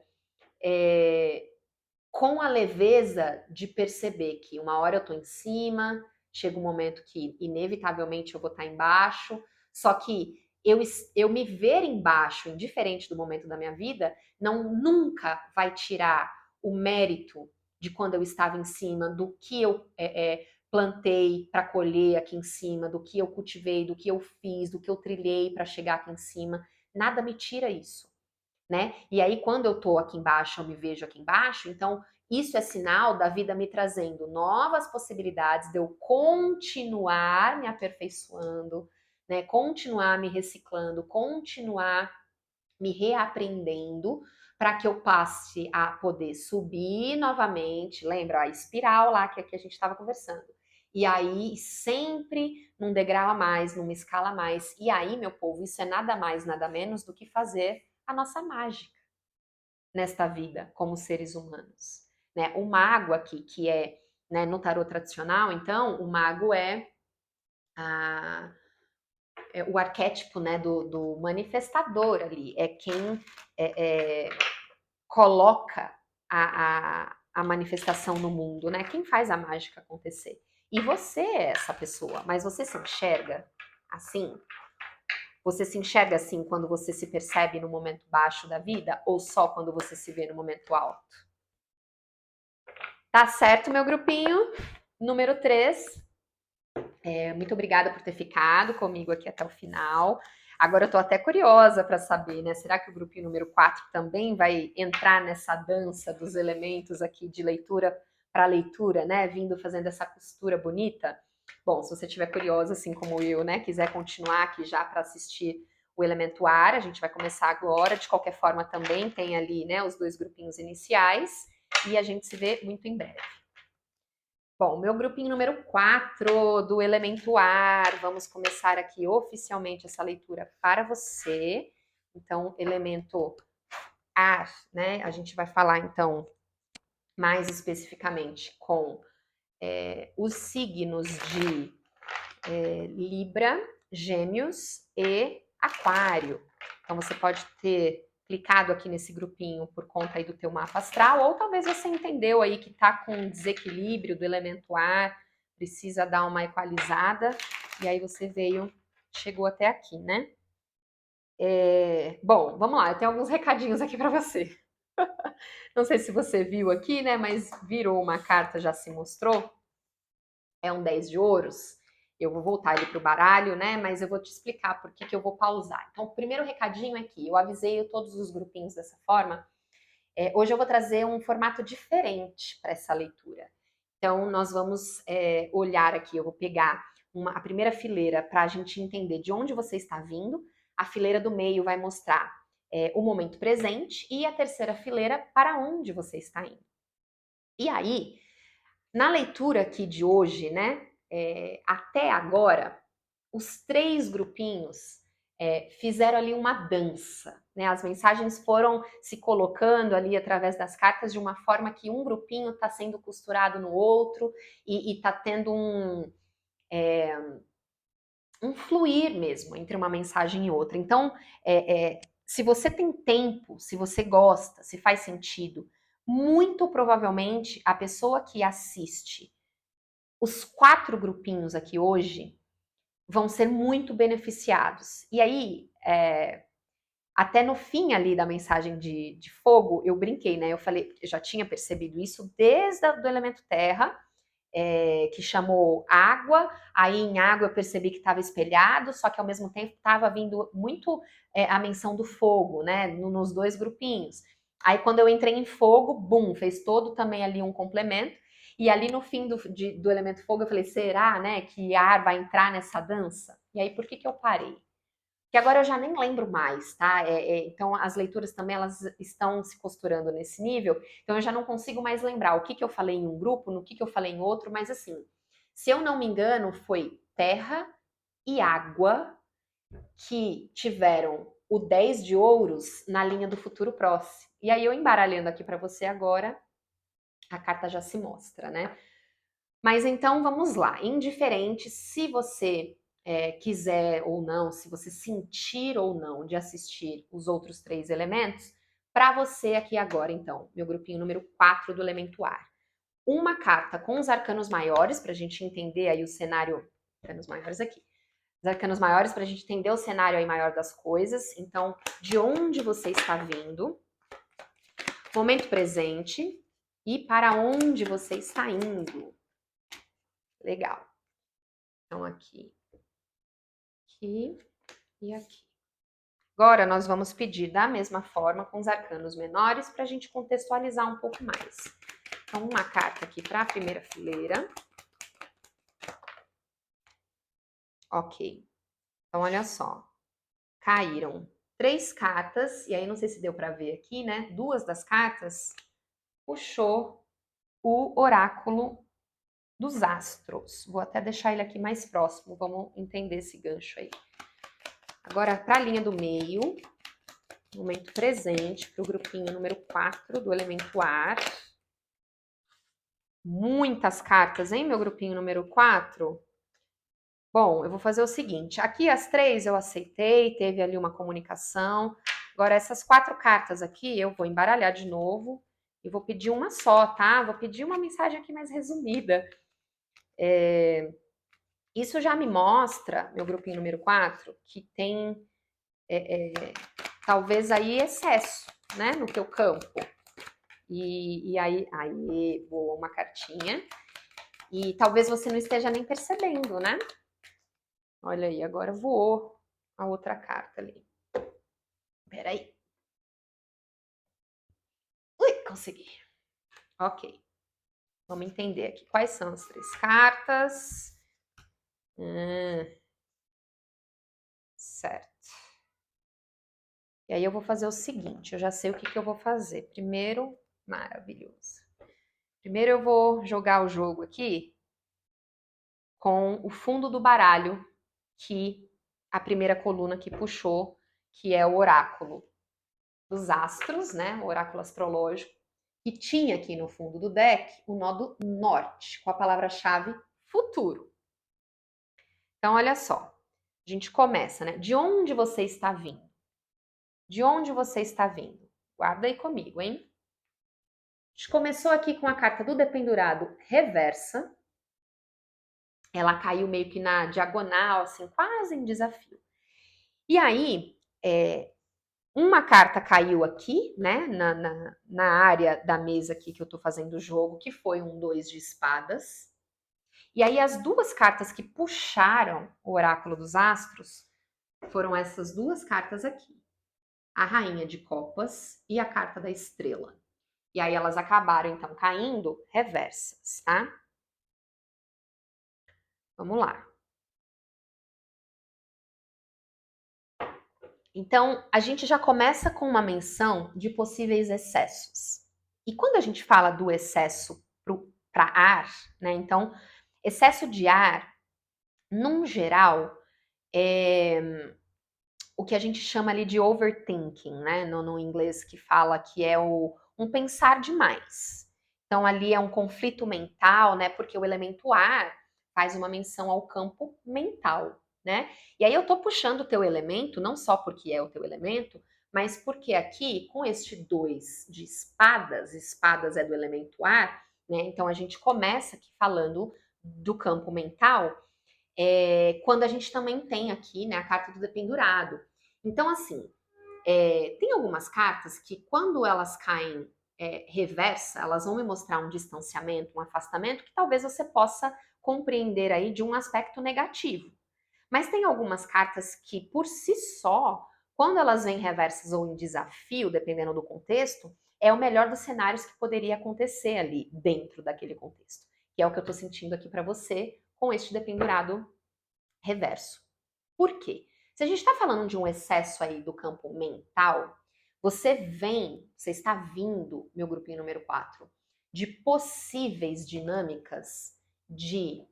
com a leveza de perceber que uma hora eu tô em cima, chega um momento que inevitavelmente eu vou estar embaixo, só que eu me ver embaixo, indiferente do momento da minha vida, nunca vai tirar o mérito de quando eu estava em cima, do que eu plantei para colher aqui em cima, do que eu cultivei, do que eu fiz, do que eu trilhei para chegar aqui em cima. Nada me tira isso, né? E aí, quando eu tô aqui embaixo, eu me vejo aqui embaixo, então isso é sinal da vida me trazendo novas possibilidades de eu continuar me aperfeiçoando, né? Continuar me reciclando, continuar me reaprendendo para que eu passe a poder subir novamente. Lembra a espiral lá que a gente estava conversando. E aí, sempre num degrau a mais, numa escala a mais. E aí, meu povo, isso é nada mais, nada menos do que fazer a nossa mágica nesta vida como seres humanos, né? O mago aqui, que é, né, no tarô tradicional, então, o mago o arquétipo, né, do manifestador ali, é quem coloca a manifestação no mundo, né? Quem faz a mágica acontecer. E você é essa pessoa, mas você se enxerga assim? Você se enxerga assim quando você se percebe no momento baixo da vida ou só quando você se vê no momento alto? Tá certo, meu grupinho? Número 3. Muito obrigada por ter ficado comigo aqui até o final. Agora eu tô até curiosa para saber, né? Será que o grupinho número 4 também vai entrar nessa dança dos elementos aqui de leitura para leitura, né? Vindo fazendo essa costura bonita? Bom, se você estiver curiosa, assim como eu, né? Quiser continuar aqui já para assistir o elemento ar, a gente vai começar agora. De qualquer forma, também tem ali, né? Os 2 grupinhos iniciais e a gente se vê muito em breve. Bom, meu grupinho número 4 do elemento ar. Vamos começar aqui oficialmente essa leitura para você. Então, elemento ar, né? A gente vai falar então mais especificamente com os signos de Libra, Gêmeos e Aquário. Então você pode ter clicado aqui nesse grupinho por conta aí do teu mapa astral, ou talvez você entendeu aí que tá com desequilíbrio do elemento ar, precisa dar uma equalizada, e aí você chegou até aqui, né? Bom, vamos lá, eu tenho alguns recadinhos aqui para você. Não sei se você viu aqui, né? Mas virou uma carta, já se mostrou. É um 10 de ouros. Eu vou voltar ele para o baralho, né? Mas eu vou te explicar por que eu vou pausar. Então, o primeiro recadinho é que eu avisei todos os grupinhos dessa forma. Hoje eu vou trazer um formato diferente para essa leitura. Então, nós vamos olhar aqui, eu vou pegar a primeira fileira para a gente entender de onde você está vindo. A fileira do meio vai mostrar o momento presente e a terceira fileira para onde você está indo. E aí, na leitura aqui de hoje, né, até agora, os 3 grupinhos fizeram ali uma dança, né? As mensagens foram se colocando ali através das cartas de uma forma que um grupinho está sendo costurado no outro e está tendo um fluir mesmo entre uma mensagem e outra. Então, se você tem tempo, se você gosta, se faz sentido, muito provavelmente a pessoa que assiste os 4 grupinhos aqui hoje vão ser muito beneficiados. E aí, até no fim ali da mensagem de fogo, eu brinquei, né? Eu falei, eu já tinha percebido isso desde o elemento terra, que chamou água, aí em água eu percebi que estava espelhado, só que ao mesmo tempo estava vindo muito a menção do fogo, né? Nos 2 grupinhos. Aí quando eu entrei em fogo, bum, fez todo também ali um complemento. E ali no fim do elemento fogo eu falei, será, né, que ar vai entrar nessa dança? E aí por que eu parei? Que agora eu já nem lembro mais, tá? Então as leituras também elas estão se costurando nesse nível, então eu já não consigo mais lembrar o que eu falei em um grupo, no que eu falei em outro, mas assim, se eu não me engano, foi terra e água que tiveram o 10 de ouros na linha do futuro próximo. E aí eu embaralhando aqui para você agora, a carta já se mostra, né? Mas então vamos lá, indiferente se você quiser ou não, se você sentir ou não de assistir os outros 3 elementos, para você aqui agora, então, meu grupinho número 4 do elemento ar. Uma carta com os arcanos maiores, para a gente entender aí o cenário, arcanos maiores aqui, os arcanos maiores para a gente entender o cenário aí maior das coisas. Então, de onde você está vindo, momento presente e para onde você está indo. Legal. Então, aqui e aqui. Agora, nós vamos pedir da mesma forma com os arcanos menores para a gente contextualizar um pouco mais. Então, uma carta aqui para a primeira fileira. Ok. Então, olha só. Caíram 3 cartas, e aí não sei se deu para ver aqui, né? 2 das cartas puxou o oráculo dos astros. Vou até deixar ele aqui mais próximo, vamos entender esse gancho aí. Agora, para a linha do meio, momento presente, para o grupinho número 4 do elemento ar. Muitas cartas, hein, meu grupinho número 4? Bom, eu vou fazer o seguinte, aqui as 3 eu aceitei, teve ali uma comunicação. Agora, essas 4 cartas aqui, eu vou embaralhar de novo e vou pedir uma só, tá? Vou pedir uma mensagem aqui mais resumida. Isso já me mostra, meu grupinho número 4, que tem talvez aí excesso, né, no teu campo. E aí, voou uma cartinha. E talvez você não esteja nem percebendo, né? Olha aí, agora voou a outra carta ali. Peraí. Ui, consegui. Ok. Vamos entender aqui. Quais são as 3 cartas? Certo. E aí eu vou fazer o seguinte, eu já sei o que eu vou fazer. Primeiro, maravilhoso. Primeiro eu vou jogar o jogo aqui com o fundo do baralho que a primeira coluna que puxou, que é o oráculo dos astros, né? O oráculo astrológico, e tinha aqui no fundo do deck o nó do norte, com a palavra-chave futuro. Então, olha só. A gente começa, né? De onde você está vindo? De onde você está vindo? Guarda aí comigo, hein? A gente começou aqui com a carta do dependurado reversa. Ela caiu meio que na diagonal, assim, quase em desafio. E aí, uma carta caiu aqui, né, na área da mesa aqui que eu tô fazendo o jogo, que foi um 2 de espadas. E aí, as duas cartas que puxaram o oráculo dos astros foram essas duas cartas aqui. A rainha de copas e a carta da estrela. E aí, elas acabaram, então, caindo reversas, tá? Vamos lá. Então, a gente já começa com uma menção de possíveis excessos. E quando a gente fala do excesso para ar, né? Então, excesso de ar, num geral, é o que a gente chama ali de overthinking, né? No inglês que fala que é um pensar demais. Então, ali é um conflito mental, né? Porque o elemento ar faz uma menção ao campo mental, né? E aí eu tô puxando o teu elemento, não só porque é o teu elemento, mas porque aqui, com este 2 de espadas, espadas é do elemento ar, né? Então a gente começa aqui falando do campo mental, quando a gente também tem aqui, né, a carta do dependurado. Então, assim, tem algumas cartas que, quando elas caem reversa, elas vão me mostrar um distanciamento, um afastamento, que talvez você possa compreender aí de um aspecto negativo. Mas tem algumas cartas que, por si só, quando elas vêm reversas ou em desafio, dependendo do contexto, é o melhor dos cenários que poderia acontecer ali dentro daquele contexto. Que é o que eu estou sentindo aqui para você com este dependurado reverso. Por quê? Se a gente está falando de um excesso aí do campo mental, você está vindo, meu grupinho número 4, de possíveis dinâmicas de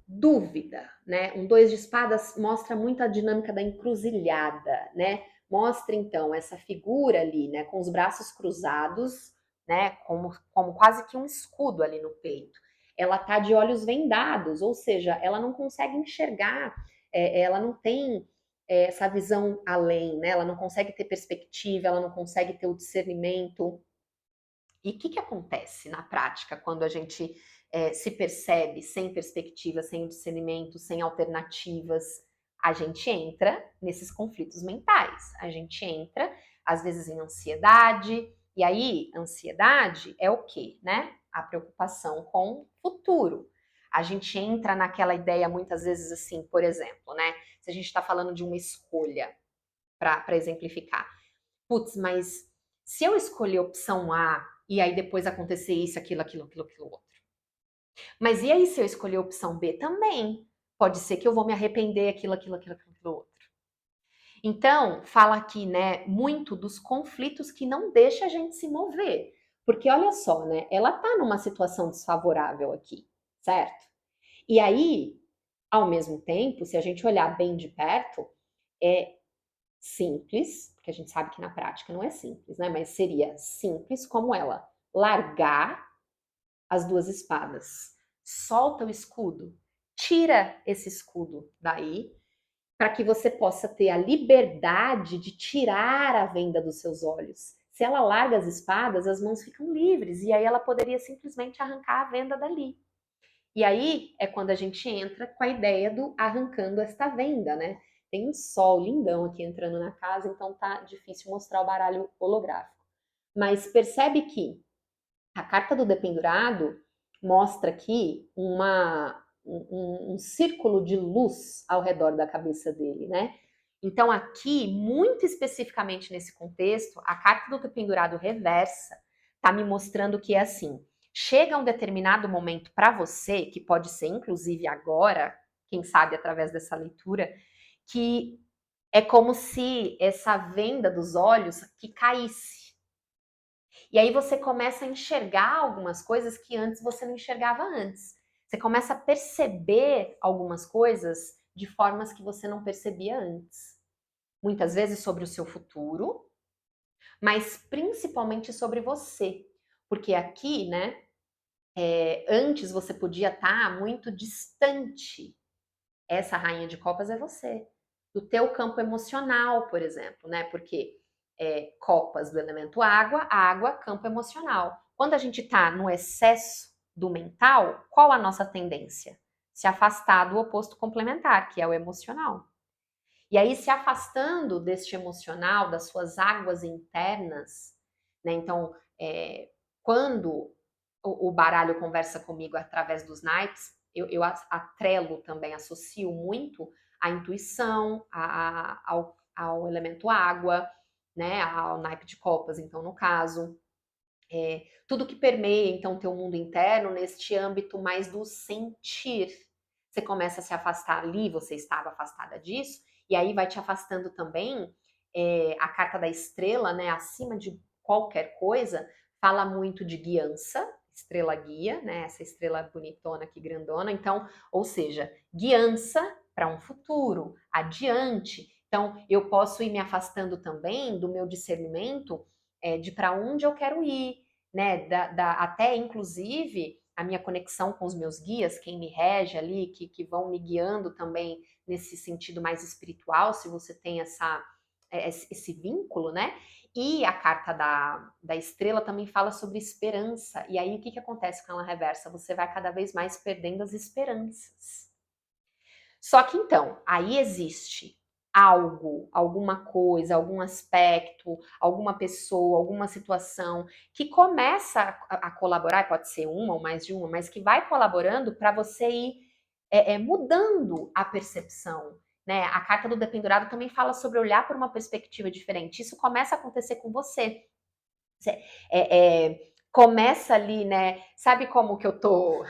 dúvida, né? Um 2 de espadas mostra muito a dinâmica da encruzilhada, né? Mostra então essa figura ali, né, com os braços cruzados, né, como quase que um escudo ali no peito. Ela tá de olhos vendados, ou seja, ela não consegue enxergar, ela não tem essa visão além, né? Ela não consegue ter perspectiva, ela não consegue ter o discernimento. E o que acontece na prática quando a gente se percebe sem perspectiva, sem discernimento, sem alternativas? A gente entra nesses conflitos mentais, a gente entra, às vezes, em ansiedade, e aí, ansiedade é o quê, né? A preocupação com o futuro. A gente entra naquela ideia, muitas vezes, assim, por exemplo, né? Se a gente está falando de uma escolha, para exemplificar. Putz, mas se eu escolher a opção A e aí depois acontecer isso, aquilo outro. Mas e aí se eu escolher a opção B também? Pode ser que eu vou me arrepender, aquilo outro. Então, fala aqui, né, muito dos conflitos que não deixa a gente se mover. Porque olha só, né, ela tá numa situação desfavorável aqui, certo? E aí, ao mesmo tempo, se a gente olhar bem de perto, é simples, porque a gente sabe que na prática não é simples, né? Mas seria simples como ela largar as duas espadas, solta o escudo, tira esse escudo daí, para que você possa ter a liberdade de tirar a venda dos seus olhos. Se ela larga as espadas, as mãos ficam livres e aí ela poderia simplesmente arrancar a venda dali. E aí é quando a gente entra com a ideia do arrancando esta venda, né? Tem um sol lindão aqui entrando na casa, então tá difícil mostrar o baralho holográfico. Mas percebe que a carta do dependurado mostra aqui um círculo de luz ao redor da cabeça dele, né? Então, aqui, muito especificamente nesse contexto, a carta do dependurado reversa tá me mostrando que é assim: chega um determinado momento para você, que pode ser inclusive agora, quem sabe através dessa leitura, que é como se essa venda dos olhos que caísse. E aí você começa a enxergar algumas coisas que antes você não enxergava antes. Você começa a perceber algumas coisas de formas que você não percebia antes. Muitas vezes sobre o seu futuro, mas principalmente sobre você. Porque aqui, né, antes você podia estar muito distante Essa rainha de copas é você. Do teu campo emocional, por exemplo, né? Porque copas do elemento água, campo emocional. Quando a gente está no excesso do mental, qual a nossa tendência? Se afastar do oposto complementar, que é o emocional. E aí, se afastando deste emocional, das suas águas internas, né? Então, quando o baralho conversa comigo através dos naipes, eu atrelo também, associo muito a intuição, ao elemento água, né? Ao naipe de copas, então, no caso. Tudo que permeia, então, o teu mundo interno neste âmbito mais do sentir. Você começa a se afastar ali, você estava afastada disso, e aí vai te afastando também a carta da estrela, né? Acima de qualquer coisa, fala muito de guiança, estrela guia, né? Essa estrela bonitona aqui, grandona. Então, ou seja, guiança para um futuro, adiante. Então, eu posso ir me afastando também do meu discernimento de para onde eu quero ir, né? Até inclusive a minha conexão com os meus guias, quem me rege ali, que vão me guiando também nesse sentido mais espiritual, se você tem esse vínculo, né? E a carta da estrela também fala sobre esperança. E aí o que acontece com ela reversa? Você vai cada vez mais perdendo as esperanças. Só que então, aí existe algo, alguma coisa, algum aspecto, alguma pessoa, alguma situação que começa a colaborar, pode ser uma ou mais de uma, mas que vai colaborando para você ir mudando a percepção. Né? A carta do dependurado também fala sobre olhar por uma perspectiva diferente. Isso começa a acontecer com você. Começa ali, né? Sabe como que eu tô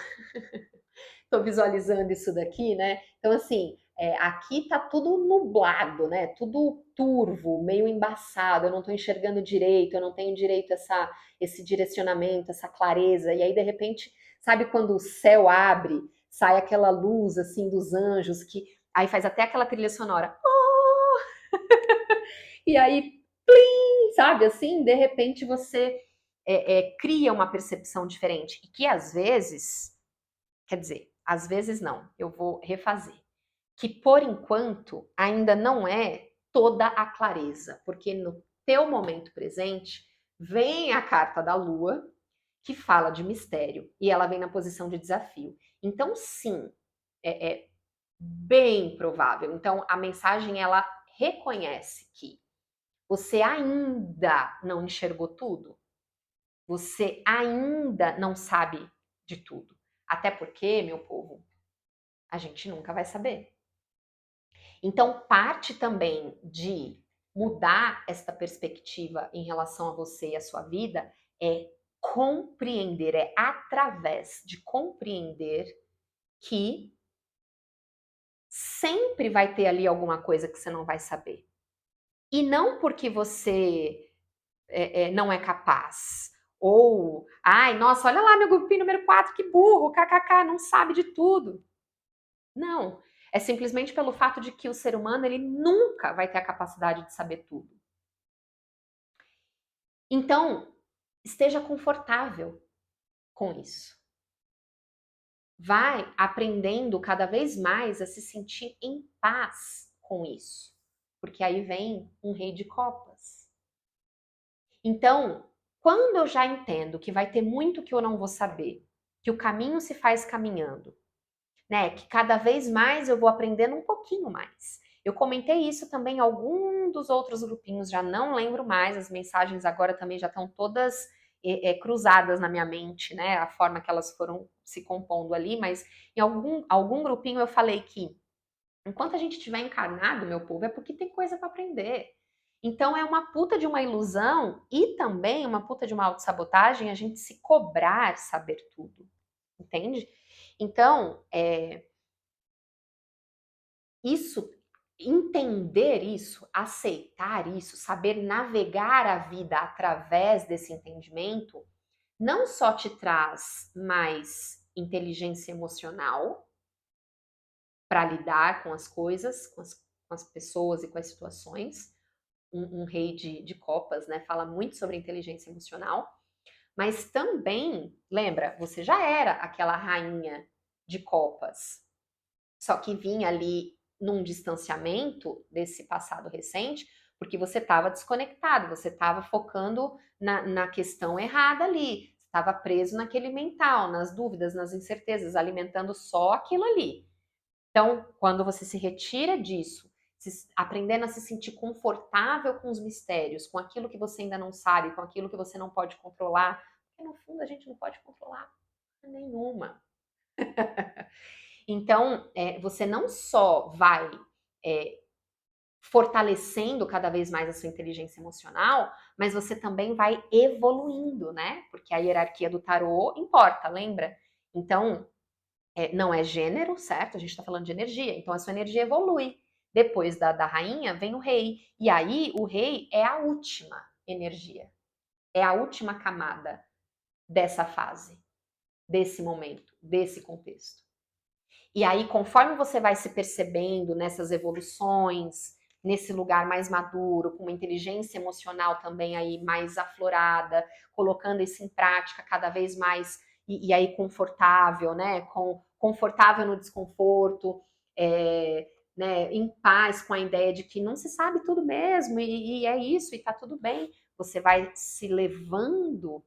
visualizando isso daqui, né? Então, assim, aqui tá tudo nublado, né? Tudo turvo, meio embaçado, eu não tô enxergando direito, eu não tenho direito a esse direcionamento, essa clareza. E aí, de repente, sabe quando o céu abre, sai aquela luz, assim, dos anjos, que aí faz até aquela trilha sonora. Oh! E aí, plim, sabe, assim, de repente você cria uma percepção diferente. E que às vezes, quer dizer, às vezes não, eu vou refazer. Que por enquanto ainda não é toda a clareza, porque no teu momento presente vem a carta da lua, que fala de mistério, e ela vem na posição de desafio. Então, sim, é bem provável. Então, a mensagem ela reconhece que você ainda não enxergou tudo, você ainda não sabe de tudo. Até porque, meu povo, a gente nunca vai saber. Então, parte também de mudar esta perspectiva em relação a você e a sua vida é compreender, é através de compreender que sempre vai ter ali alguma coisa que você não vai saber. E não porque você não é capaz. Ou, ai, nossa, olha lá meu grupinho número 4, que burro, kkk, não sabe de tudo. Não, é simplesmente pelo fato de que o ser humano ele nunca vai ter a capacidade de saber tudo. Então, esteja confortável com isso. Vai aprendendo cada vez mais a se sentir em paz com isso. Porque aí vem um rei de copas. Então, quando eu já entendo que vai ter muito que eu não vou saber, que o caminho se faz caminhando, né? Que cada vez mais eu vou aprendendo um pouquinho mais. Eu comentei isso também em algum dos outros grupinhos, já não lembro mais, as mensagens agora também já estão todas cruzadas na minha mente, né? A forma que elas foram se compondo ali, mas em algum grupinho eu falei que enquanto a gente estiver encarnado, meu povo, é porque tem coisa para aprender. Então é uma puta de uma ilusão e também uma puta de uma autossabotagem a gente se cobrar saber tudo, entende? Então, isso, entender isso, aceitar isso, saber navegar a vida através desse entendimento, não só te traz mais inteligência emocional para lidar com as coisas, com as pessoas e com as situações. Um rei de copas, né? Fala muito sobre inteligência emocional, mas também, lembra, você já era aquela rainha de copas. Só que vinha ali num distanciamento desse passado recente, porque você estava desconectado, você estava focando na questão errada ali, estava preso naquele mental, nas dúvidas, nas incertezas, alimentando só aquilo ali. Então, quando você se retira disso, aprendendo a se sentir confortável com os mistérios, com aquilo que você ainda não sabe, com aquilo que você não pode controlar, porque no fundo a gente não pode controlar nenhuma. Então, você não só vai é, fortalecendo cada vez mais a sua inteligência emocional, mas você também vai evoluindo, né? Porque a hierarquia do tarô importa, lembra? Então, não é gênero, certo? A gente está falando de energia. Então, a sua energia evolui. Depois da rainha vem o rei. E aí, o rei é a última energia. É a última camada dessa fase, desse momento, desse contexto. E aí, conforme você vai se percebendo nessas evoluções, nesse lugar mais maduro, com uma inteligência emocional também aí mais aflorada, colocando isso em prática cada vez mais e aí confortável, né? Confortável no desconforto, né? Em paz com a ideia de que não se sabe tudo mesmo e é isso e tá tudo bem. Você vai se levando,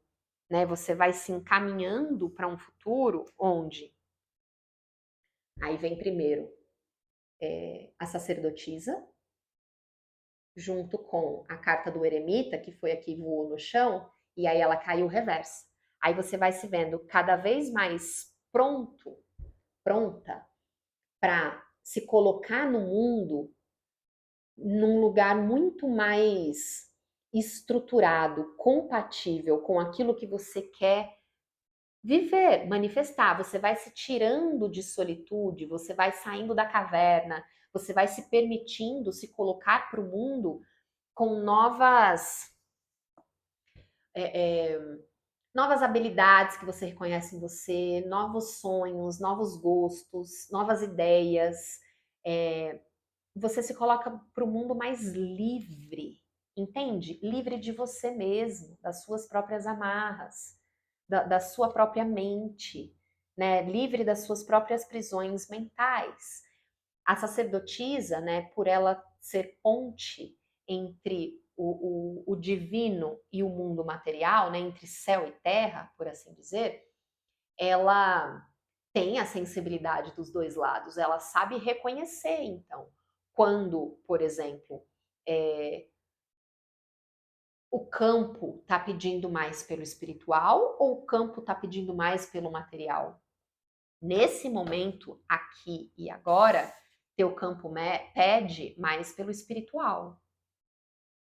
né? Você vai se encaminhando para um futuro onde aí vem primeiro a sacerdotisa, junto com a carta do eremita, que foi a que voou no chão, e aí ela caiu reversa. Aí você vai se vendo cada vez mais pronta para se colocar no mundo num lugar muito mais estruturado, compatível com aquilo que você quer viver, manifestar. Você vai se tirando de solitude, você vai saindo da caverna, você vai se permitindo se colocar para o mundo com é, novas habilidades que você reconhece em você, novos sonhos, novos gostos, novas ideias. É, você se coloca para o mundo mais livre, entende? Livre de você mesmo, das suas próprias amarras, da sua própria mente, né? Livre das suas próprias prisões mentais. A sacerdotisa, né, por ela ser ponte entre o divino e o mundo material, né, entre céu e terra, por assim dizer, ela tem a sensibilidade dos dois lados, ela sabe reconhecer, então, quando, por exemplo, o campo está pedindo mais pelo espiritual ou o campo está pedindo mais pelo material. Nesse momento, aqui e agora, teu campo pede mais pelo espiritual.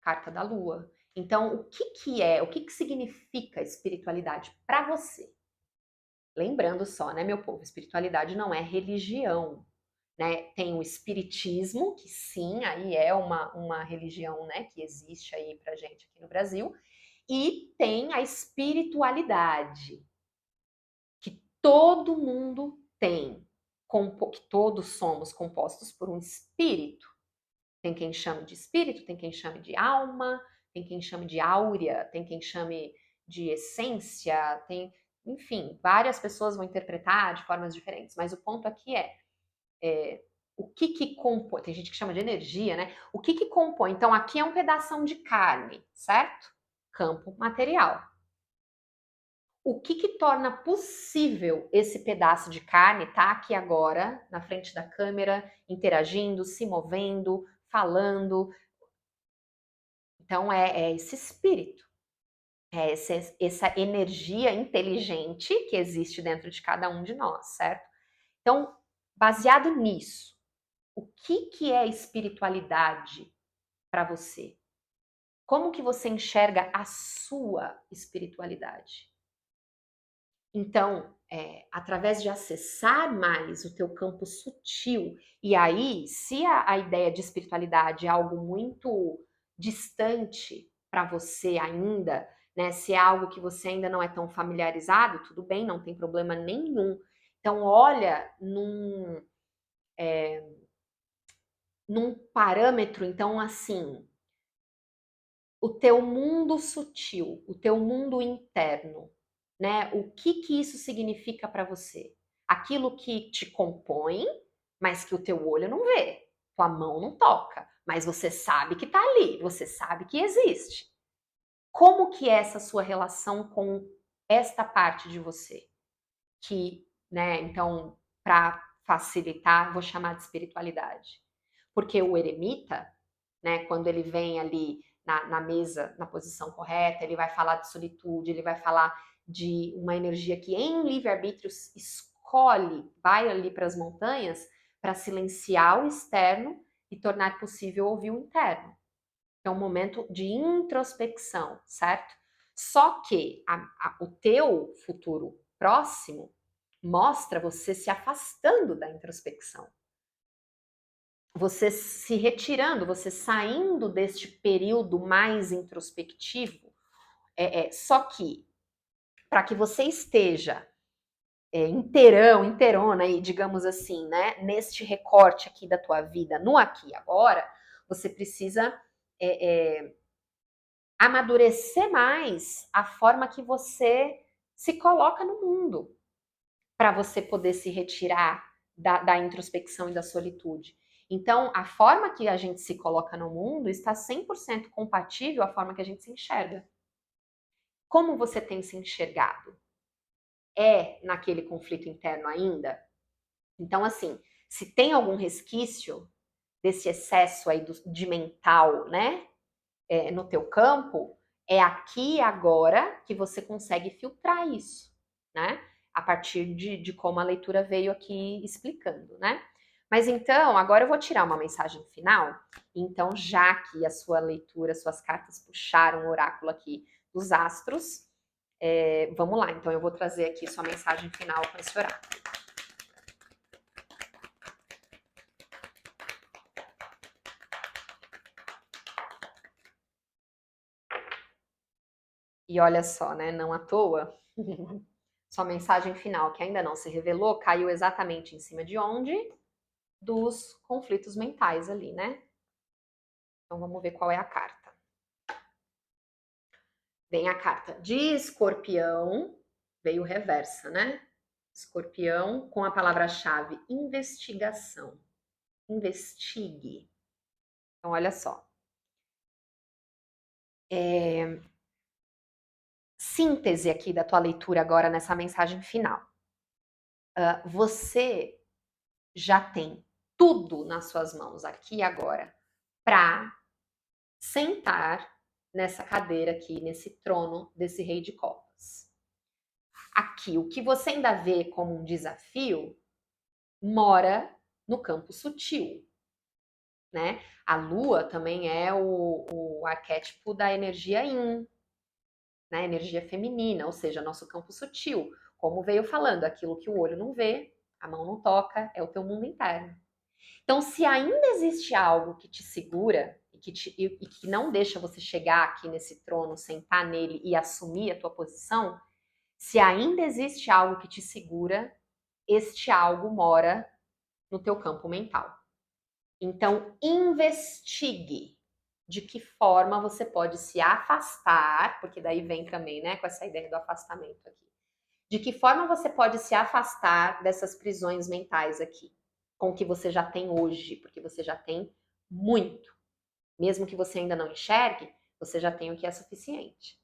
Carta da Lua. Então, o que significa espiritualidade para você? Lembrando só, né, meu povo, espiritualidade não é religião, né? Tem o espiritismo, que sim, aí é uma religião, né, que existe aí pra gente aqui no Brasil, e tem a espiritualidade, que todo mundo tem, que todos somos compostos por um espírito. Tem quem chame de espírito, tem quem chame de alma, tem quem chame de áurea, tem quem chame de essência, enfim, várias pessoas vão interpretar de formas diferentes, mas o ponto aqui o que compõe, tem gente que chama de energia, né? O que compõe? Então, aqui é um pedação de carne, certo? Campo material. O que torna possível esse pedaço de carne estar aqui agora, na frente da câmera, interagindo, se movendo, falando? Então, é esse espírito, é essa energia inteligente que existe dentro de cada um de nós, certo? Então, baseado nisso, o que é espiritualidade para você? Como que você enxerga a sua espiritualidade? Então, através de acessar mais o teu campo sutil, e aí, se a ideia de espiritualidade é algo muito distante para você ainda, né? Se é algo que você ainda não é tão familiarizado, tudo bem, não tem problema nenhum. Então, olha num parâmetro, então, assim, o teu mundo sutil, o teu mundo interno, né? O que isso significa para você? Aquilo que te compõe mas que o teu olho não vê, tua mão não toca, mas você sabe que tá ali, você sabe que existe. Como que é essa sua relação com esta parte de você? Que, né, então, para facilitar, vou chamar de espiritualidade. Porque o eremita, né, quando ele vem ali na mesa, na posição correta, ele vai falar de solitude, ele vai falar de uma energia que em livre-arbítrio escolhe, vai ali para as montanhas para silenciar o externo e tornar possível ouvir o interno. É um momento de introspecção, certo? Só que o teu futuro próximo mostra você se afastando da introspecção. Você se retirando, você saindo deste período mais introspectivo. Só que, para que você esteja inteirona, aí, digamos assim, né, neste recorte aqui da tua vida, no aqui e agora, você precisa amadurecer mais a forma que você se coloca no mundo, para você poder se retirar da introspecção e da solitude. Então, a forma que a gente se coloca no mundo está 100% compatível à forma que a gente se enxerga. Como você tem se enxergado? É naquele conflito interno ainda? Então, assim, se tem algum resquício desse excesso aí de mental, né, no teu campo, é aqui e agora que você consegue filtrar isso, né? A partir de como a leitura veio aqui explicando, né? Mas então, agora eu vou tirar uma mensagem final. Então, já que a sua leitura, suas cartas puxaram o oráculo aqui dos astros, vamos lá. Então, eu vou trazer aqui sua mensagem final com esse oráculo. E olha só, né? Não à toa. Sua mensagem final, que ainda não se revelou, caiu exatamente em cima de onde? Dos conflitos mentais ali, né? Então vamos ver qual é a carta. Vem a carta de Escorpião, veio reversa, né? Escorpião com a palavra-chave investigação. Investigue. Então olha só. Síntese aqui da tua leitura agora nessa mensagem final. Você já tem tudo nas suas mãos aqui agora para sentar nessa cadeira aqui, nesse trono desse rei de copas. Aqui, o que você ainda vê como um desafio mora no campo sutil, né? A lua também é o arquétipo da energia yin, né? Energia feminina, ou seja, nosso campo sutil. Como veio falando, aquilo que o olho não vê, a mão não toca, é o teu mundo interno. Então, se ainda existe algo que te segura e que não deixa você chegar aqui nesse trono, sentar nele e assumir a tua posição, se ainda existe algo que te segura, este algo mora no teu campo mental. Então, investigue de que forma você pode se afastar, porque daí vem também, né, com essa ideia do afastamento aqui. De que forma você pode se afastar dessas prisões mentais aqui, com o que você já tem hoje, porque você já tem muito. Mesmo que você ainda não enxergue, você já tem o que é suficiente,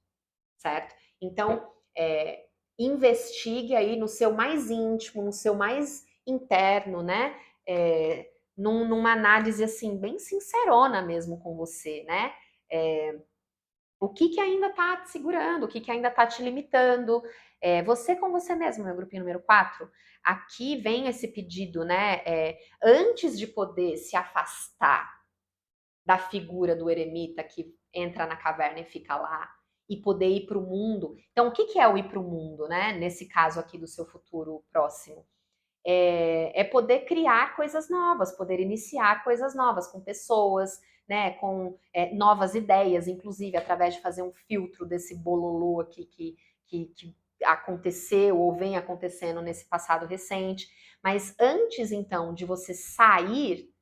certo? Então, investigue aí no seu mais íntimo, no seu mais interno, né? Numa análise assim, bem sincerona mesmo com você, né? O que ainda está te segurando, o que ainda está te limitando. Você com você mesmo, meu grupinho número 4. Aqui vem esse pedido, né? Antes de poder se afastar da figura do eremita que entra na caverna e fica lá, e poder ir para o mundo. Então, o que é o ir para o mundo, né? Nesse caso aqui do seu futuro próximo. É poder criar coisas novas, poder iniciar coisas novas com pessoas, né, com novas ideias, inclusive através de fazer um filtro desse bololô aqui que aconteceu ou vem acontecendo nesse passado recente. Mas antes, então, de você sair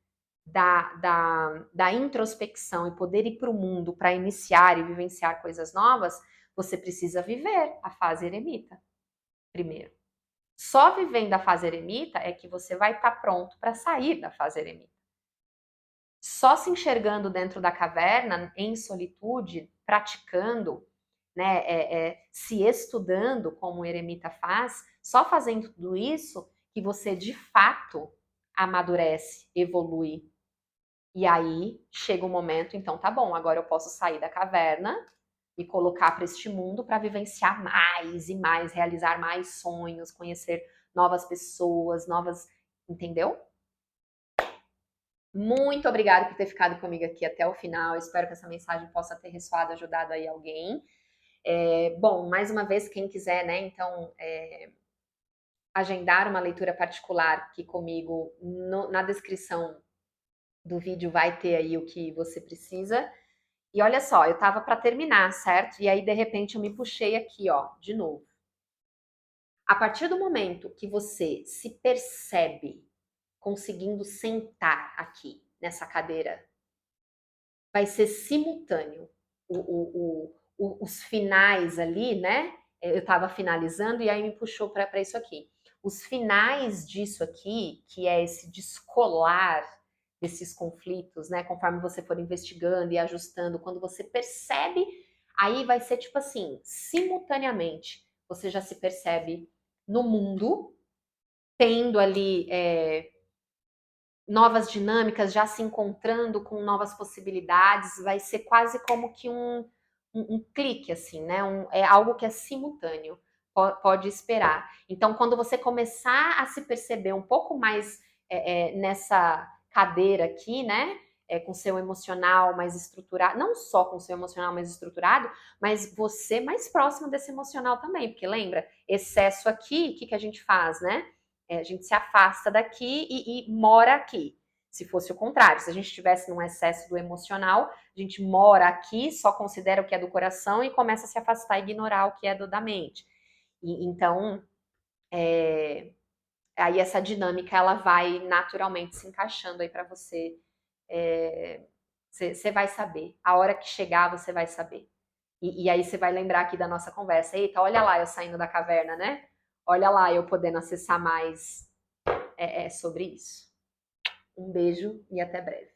da introspecção e poder ir para o mundo para iniciar e vivenciar coisas novas, você precisa viver a fase eremita primeiro. Só vivendo a fase eremita é que você vai estar pronto para sair da fase eremita. Só se enxergando dentro da caverna, em solitude, praticando, né, se estudando como o eremita faz, só fazendo tudo isso que você de fato amadurece, evolui. E aí chega o momento, então tá bom, agora eu posso sair da caverna me colocar para este mundo para vivenciar mais e mais, realizar mais sonhos, conhecer novas pessoas, novas. Entendeu? Muito obrigada por ter ficado comigo aqui até o final. Espero que essa mensagem possa ter ressoado, ajudado aí alguém. Bom, mais uma vez, quem quiser, né, então, agendar uma leitura particular aqui comigo, na descrição do vídeo vai ter aí o que você precisa. E olha só, eu tava para terminar, certo? E aí, de repente, eu me puxei aqui, ó, de novo. A partir do momento que você se percebe conseguindo sentar aqui nessa cadeira, vai ser simultâneo. Os finais ali, né? Eu estava finalizando e aí me puxou para isso aqui. Os finais disso aqui, que é esse descolar desses conflitos, né? Conforme você for investigando e ajustando, quando você percebe, aí vai ser tipo assim, simultaneamente, você já se percebe no mundo, tendo ali novas dinâmicas, já se encontrando com novas possibilidades, vai ser quase como que um clique, assim, né? É algo que é simultâneo, pode esperar. Então, quando você começar a se perceber um pouco mais nessa cadeira aqui, né? Com seu emocional mais estruturado, não só com seu emocional mais estruturado, mas você mais próximo desse emocional também, porque lembra, excesso aqui, o que a gente faz, né? A gente se afasta daqui e mora aqui. Se fosse o contrário, se a gente estivesse num excesso do emocional, a gente mora aqui, só considera o que é do coração e começa a se afastar e ignorar o que é da mente. Então, aí essa dinâmica ela vai naturalmente se encaixando aí para você. Você vai saber. A hora que chegar, você vai saber. E aí você vai lembrar aqui da nossa conversa. Eita, olha lá eu saindo da caverna, né? Olha lá eu podendo acessar mais sobre isso. Um beijo e até breve.